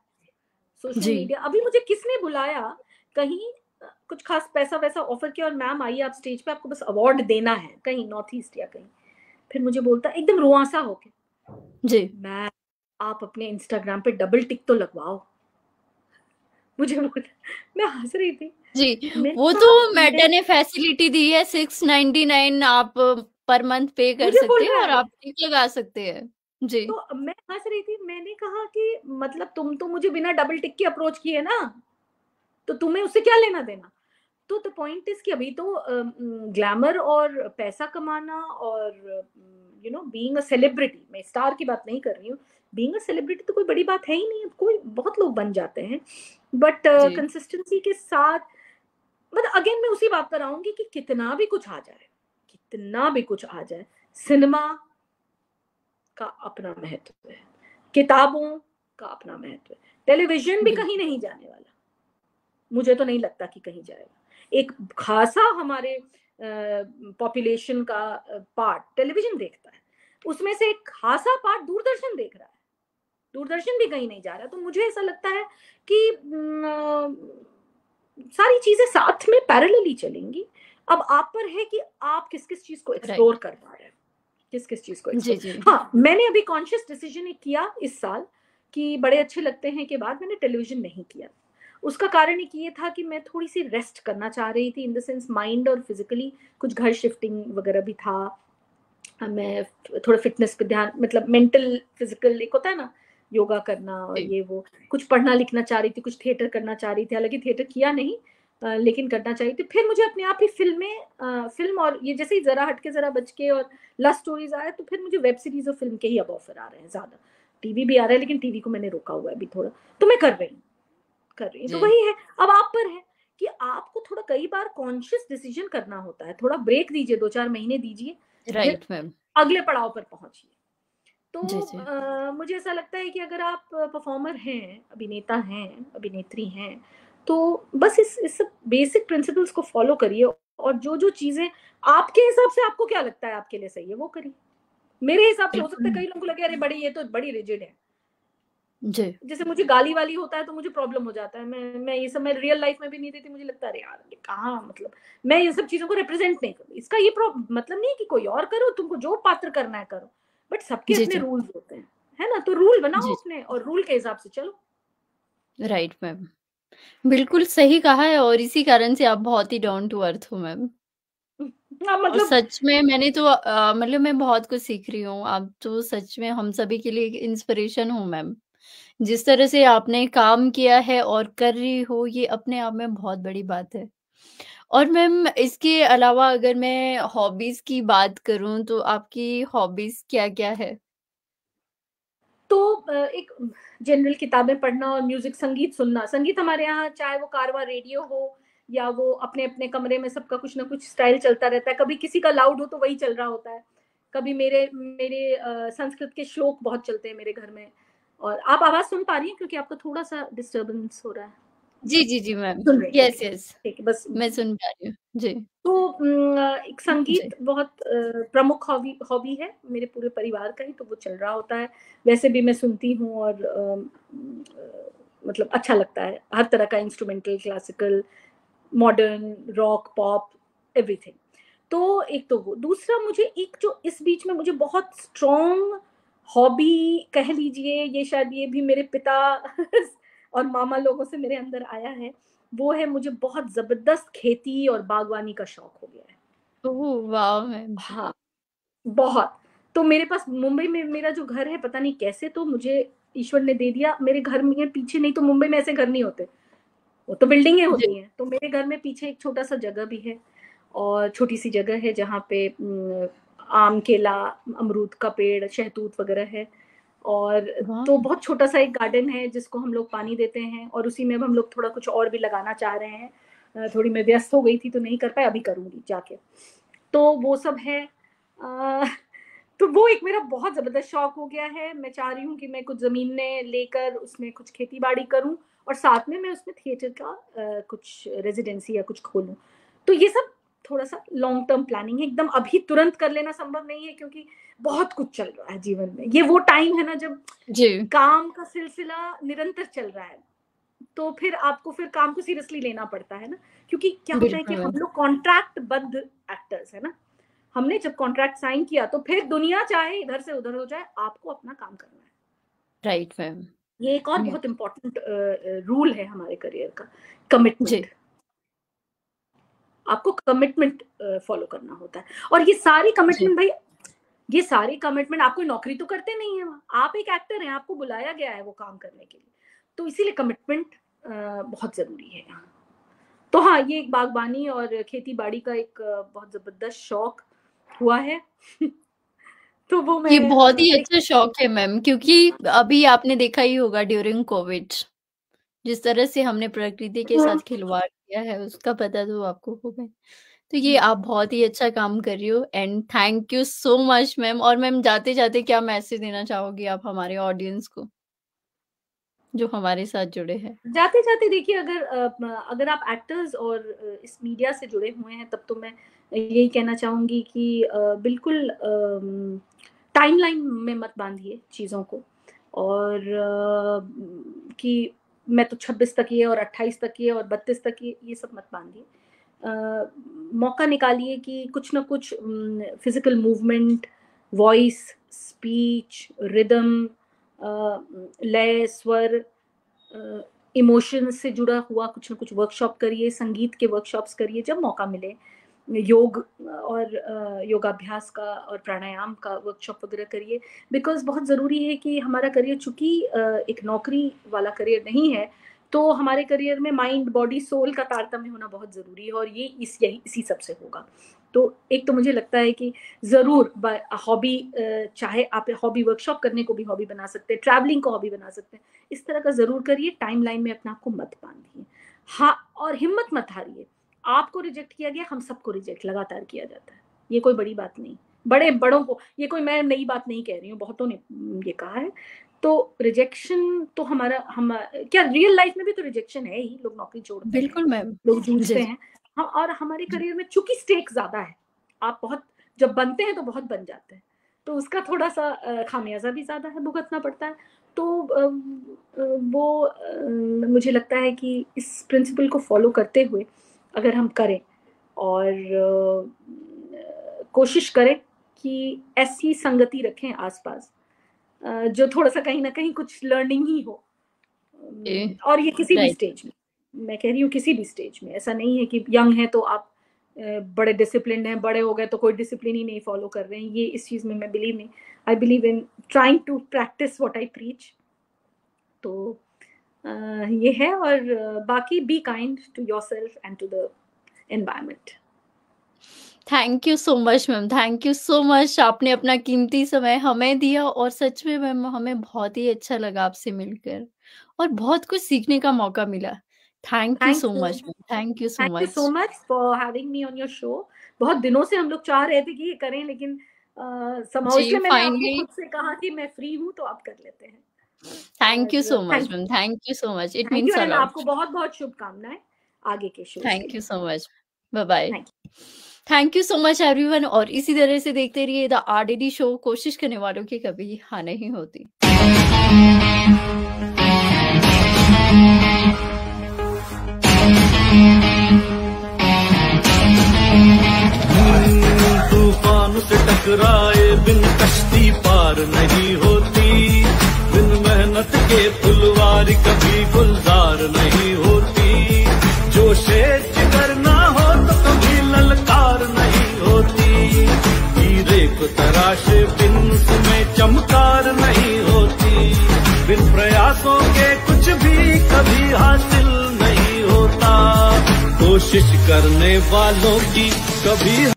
सोशल जी मीडिया, अभी मुझे किसने बुलाया कहीं, कुछ खास पैसा वैसा ऑफर किया और मैम आइए आप स्टेज पे, आपको बस अवार्ड देना है कहीं नॉर्थ ईस्ट या कहीं। फिर मुझे बोलता एकदम रुआसा होके, जी मैम आप अपने इंस्टाग्राम पे डबल टिक तो लगवाओ। मुझे बोला, मैं हंस रही थी, जी, मैं वो तो मेटा ने फैसिलिटी दी है, 699 आप पर मंथ पे कर मुझे सकते बोल हैं रहा और है। आप टिक लगा सकते हैं जी तो मैं हंस रही थी, मैंने कहा कि मतलब तुम तो मुझे बिना डबल टिक के अप्रोच किए ना, तो तुम्हें उससे क्या लेना देना। तो द पॉइंट इज कि अभी तो ग्लैमर और पैसा कमाना और बीइंग अ सेलिब्रिटी, मैं स्टार की बात नहीं कर रही हूँ, बीइंग अ सेलिब्रिटी तो कोई बड़ी बात है ही नहीं। कोई बहुत लोग बन जाते हैं, बट जी कंसिस्टेंसी के साथ। मतलब अगेन मैं उसी बात पर आऊंगी कि कितना भी कुछ आ जाए, कितना भी कुछ आ जाए, सिनेमा का अपना महत्व है, किताबों का अपना महत्व है, टेलीविजन भी कहीं नहीं जाने वाला, मुझे तो नहीं लगता कि कहीं जाएगा। एक खासा हमारे पॉपुलेशन का पार्ट टेलीविजन देखता है, उसमें से एक खासा पार्ट दूरदर्शन देख रहा है, दूरदर्शन भी कहीं नहीं जा रहा। तो मुझे ऐसा लगता है कि सारी चीजें साथ में पैरेलली चलेंगी। अब आप पर है कि आप किस किस चीज को एक्सप्लोर कर पा रहे हैं, किस किस चीज को जी एक्सप्लोर। जी हाँ, मैंने अभी कॉन्शियस डिसीजन किया इस साल कि बड़े अच्छे लगते हैं के बाद मैंने टेलीविजन नहीं किया। उसका कारण एक ये था कि मैं थोड़ी सी रेस्ट करना चाह रही थी, इन द सेंस माइंड और फिजिकली। कुछ घर शिफ्टिंग वगैरह भी था, मैं थोड़ा फिटनेस पे ध्यान, मतलब मेंटल फिजिकल, एक होता है ना योगा करना और जी, ये वो, कुछ पढ़ना लिखना चाह रही थी, कुछ थिएटर करना चाह रही थी, हालांकि थिएटर किया नहीं, लेकिन करना चाहिए थी। फिर मुझे अपने आप ही फिल्म और ये जैसे ही जरा हटके जरा बच के और लव स्टोरीज आया, तो फिर मुझे वेब सीरीज और फिल्म के ही अब ऑफर आ रहे हैं ज्यादा। टीवी भी आ रहा है, लेकिन टीवी को मैंने रोका हुआ है अभी थोड़ा। तो मैं कर रही हूँ तो जी, वही है। अब आप पर है कि आपको थोड़ा कई बार कॉन्शियस डिसीजन करना होता है, थोड़ा ब्रेक दीजिए, 2-4 महीने दीजिए, फिर राइट मैम। अगले पड़ाव पर पहुंचिए। जी, तो जी, मुझे ऐसा लगता है कि अगर आप परफॉर्मर हैं, अभिनेता हैं, अभिनेत्री हैं, तो बस इस बेसिक प्रिंसिपल्स को फॉलो करिए, और जो जो चीजें आपके हिसाब से, आपको क्या लगता है आपके लिए सही है, वो करिए। मेरे हिसाब से हो सकता है बिल्कुल। कई लोगों को लगे अरे बड़ी, ये तो बड़ी रिजिड है। जी, जैसे मुझे गाली वाली होता है तो मुझे प्रॉब्लम हो जाता है, मैं ये सब मैं रियल लाइफ में भी नहीं देती, मुझे लगता है अरे यार ये कहाँ, मतलब मैं ये सब चीजों को रिप्रेजेंट नहीं करूँ। इसका ये मतलब नहीं कि कोई और करो, तुमको जो पात्र करना है करो, बट सबके जी, अपने जी, रूल्स होते हैं, है ना? तो रूल बनाओ जी, अपने, और रूल के हिसाब से चलो। Right ma'am. बिल्कुल सही कहा है और इसी कारण से आप बहुत ही डाउन टू अर्थ हो मैम। हाँ, और मतलब सच में मैंने तो मतलब मैं बहुत कुछ सीख रही हूँ। आप तो सच में हम सभी के लिए एक इंस्पिरेशन हो मैम। जिस तरह से आपने काम किया है और कर रही हो, ये अपने आप में बहुत बड़ी बात है। और मैम इसके अलावा अगर मैं हॉबीज़ की बात करूँ तो आपकी हॉबीज़ क्या-क्या है? तो एक जनरल किताबें पढ़ना और म्यूजिक, संगीत सुनना। संगीत हमारे यहाँ चाहे वो कारवां रेडियो हो या वो अपने अपने कमरे में सबका कुछ ना कुछ स्टाइल चलता रहता है, कभी किसी का लाउड हो तो वही चल रहा होता है, कभी मेरे मेरे संस्कृत के श्लोक बहुत चलते हैं मेरे घर में। और आप आवाज सुन पा रही हैं, क्योंकि आपका थोड़ा सा डिस्टरबेंस हो रहा है। जी, जी, जी मैम। सुन रही हैं, यस, ओके, यस। ठीक है, बस। मैं सुन पा रही हूँ। जी, तो एक जी। संगीत बहुत प्रमुख हॉबी हॉबी है मेरे पूरे परिवार का ही, तो वो चल रहा होता है। वैसे भी मैं सुनती हूँ, और मतलब अच्छा लगता है, हर तरह का instrumental, classical, modern, rock, pop, everything. तो एक तो वो, दूसरा मुझे एक जो इस बीच में मुझे बहुत स्ट्रॉन्ग हॉबी कह लीजिए, ये शायद ये भी मेरे पिता और मामा लोगों से मेरे अंदर आया है, वो है मुझे बहुत ज़बरदस्त खेती और बागवानी का शौक हो गया है। Oh wow ma'am! हाँ, बहुत। तो मेरे पास मुंबई में मेरा जो घर है, पता नहीं कैसे तो मुझे ईश्वर ने दे दिया। मेरे घर में पीछे, नहीं तो मुंबई में ऐसे घर नहीं होते, वो तो बिल्डिंगें जी, होती हैं। तो मेरे घर में पीछे एक छोटा-सा जगह भी है, और छोटी-सी जगह है जहाँ पे आम, केला, अमरूद का पेड़, शहतूत वगैरह है। और वाह! तो बहुत छोटा-सा एक गार्डन है जिसको हम लोग पानी देते हैं, और उसी में अब हम लोग थोड़ा कुछ और भी लगाना चाह रहे हैं। थोड़ी मैं व्यस्त हो गई थी तो नहीं कर पाई, अभी करूँगी जाके। तो वो सब है। अ, तो वो एक मेरा बहुत ज़बरदस्त शौक हो गया है। मैं चाह रही हूँ कि मैं कुछ ज़मीनें लेकर उसमें कुछ खेती-बाड़ी करूँ, और साथ में मैं उसमें थिएटर का कुछ रेज़िडेंसी या कुछ खोलूँ। तो ये सब थोड़ा-सा लॉन्ग टर्म प्लानिंग है, एकदम अभी तुरंत कर लेना संभव नहीं है, क्योंकि बहुत कुछ चल रहा है जीवन में। ये वो टाइम है ना जब जी, काम का सिलसिला निरंतर चल रहा है, तो फिर आपको फिर काम को सीरियसली लेना पड़ता है ना, क्योंकि क्या होता है कि बिल्कुल हम मैम। लोग कॉन्ट्रैक्टबद्ध एक्टर्स है ना। हमने जब कॉन्ट्रैक्ट साइन किया तो फिर दुनिया चाहे इधर से उधर हो जाए, आपको अपना काम करना है। Right ma'am. ये एक और या बहुत इम्पोर्टेंट रूल है हमारे करियर का, कमिटमेंट। जी, आपको कमिटमेंट फॉलो करना होता है, और ये सारी जी, कमिटमेंट भाई, ये सारी कमिटमेंट, आप कोई नौकरी तो करते नहीं है वहाँ, आप एक एक्टर हैं, आपको बुलाया गया है वो काम करने के लिए, तो इसीलिए कमिटमेंट बहुत जरूरी है यहाँ। तो हाँ, ये एक बागबानी और खेती बाड़ी का एक बहुत जबरदस्त शौक हुआ है। तो वो ये मैं बहुत ही लाइक, अच्छा शौक है मैम क्योंकि अभी आपने देखा ही होगा ड्यूरिंग कोविड जिस तरह से हमने प्रकृति के साथ खिलवाड़ किया है उसका पता तो आपको होगा। तो ये आप बहुत ही अच्छा काम कर रही हो and thank you so much ma'am और मैम जाते-जाते क्या मैसेज देना चाहोगी आप हमारे ऑडियंस को, जो हमारे साथ जुड़े हैं? जाते जाते देखिए, अगर आप एक्टर्स और इस मीडिया से जुड़े हुए हैं, तब तो मैं यही कहना चाहूंगी कि बिल्कुल टाइमलाइन में मत बांधिए चीज़ों को, और कि मैं तो 26 तक ये और 28 तक ये और 32 तक ये सब मत बांधिए। मौका निकालिए कि कुछ ना कुछ physical movement, voice, speech, rhythm, लय, स्वर, इमोशंस से जुड़ा हुआ कुछ ना कुछ वर्कशॉप करिए, संगीत के वर्कशॉप्स करिए जब मौका मिले। योग और योगाभ्यास का और प्राणायाम का वर्कशॉप वगैरह करिए, बिकॉज बहुत ज़रूरी है कि हमारा करियर, चूंकि एक नौकरी वाला करियर नहीं है, तो हमारे करियर में माइंड बॉडी सोल का तारतम्य होना बहुत ज़रूरी है, और ये इसी सब से होगा। तो एक तो मुझे लगता है कि ज़रूर हॉबी, चाहे आप हॉबी वर्कशॉप करने को भी हॉबी बना सकते हैं, ट्रैवलिंग को हॉबी बना सकते हैं, इस तरह का ज़रूर करिए। टाइमलाइन में अपने आप को मत बांधिए, हाँ, और हिम्मत मत हारिए। आपको रिजेक्ट किया गया, हम सबको रिजेक्ट लगातार किया जाता है, ये कोई बड़ी बात नहीं। बड़ों को, ये कोई मैं नई बात नहीं कह रही हूँ, बहुतों ने ये कहा है। तो रिजेक्शन तो हम क्या रियल लाइफ में भी तो रिजेक्शन है ही, लोग नौकरी छोड़ते हैं, बिल्कुल मैम, लोग जूझते हैं। हाँ, और हमारे करियर में चूंकि स्टेक ज्यादा है, आप बहुत जब बनते हैं तो बहुत बन जाते हैं, तो उसका थोड़ा सा खामियाजा भी ज्यादा है, भुगतना पड़ता है। तो वो मुझे लगता है कि इस प्रिंसिपल को फॉलो करते हुए अगर हम करें और कोशिश करें कि ऐसी संगति रखें आसपास जो थोड़ा सा कहीं ना कहीं कुछ लर्निंग ही हो, और ये किसी भी स्टेज में, मैं कह रही हूँ किसी भी स्टेज में। ऐसा नहीं है कि यंग है तो आप बड़े डिसिप्लिन हैं, बड़े हो गए तो कोई डिसिप्लिन ही नहीं फॉलो कर रहे हैं, ये इस चीज़ में मैं बिलीव नहीं। I believe in trying to practise what I preach. तो ये है, और बाकी be kind to yourself and to the environment. Thank you so much ma'am, thank you so much. आपने अपना कीमती समय हमें दिया, और सच में मैम हमें बहुत ही अच्छा लगा आपसे मिलकर, और बहुत कुछ सीखने का मौका मिला। Thank you so much ma'am, thank you so much. Thank you so much for having me on your show. बहुत दिनों से हम लोग चाह रहे थे कि ये करें, लेकिन समहाउ इसलिए मैंने आपको खुद से कहा कि मैं फ्री हूँ तो आप कर लेते हैं। Thank you so much ma'am, thank you so much, it means a lot. आपको बहुत बहुत शुभकामनाएं आगे के show. Thank you so much, bye bye. Thank you so much everyone, और इसी तरह से देखते रहिए द RDD शो। कोशिश करने वालों की कभी हार नहीं होती। तूफान से टकराए बिन कश्ती पार नहीं होती, बिन मेहनत के फुलवारी कभी गुलजार नहीं होती, जो शेर जिगर ना हो तो कभी ललकार नहीं होती, हीरे को तराशे बिन उसमें चमकार नहीं होती, बिन प्रयासों के कुछ भी कभी हासिल नहीं होता, कोशिश करने वालों की कभी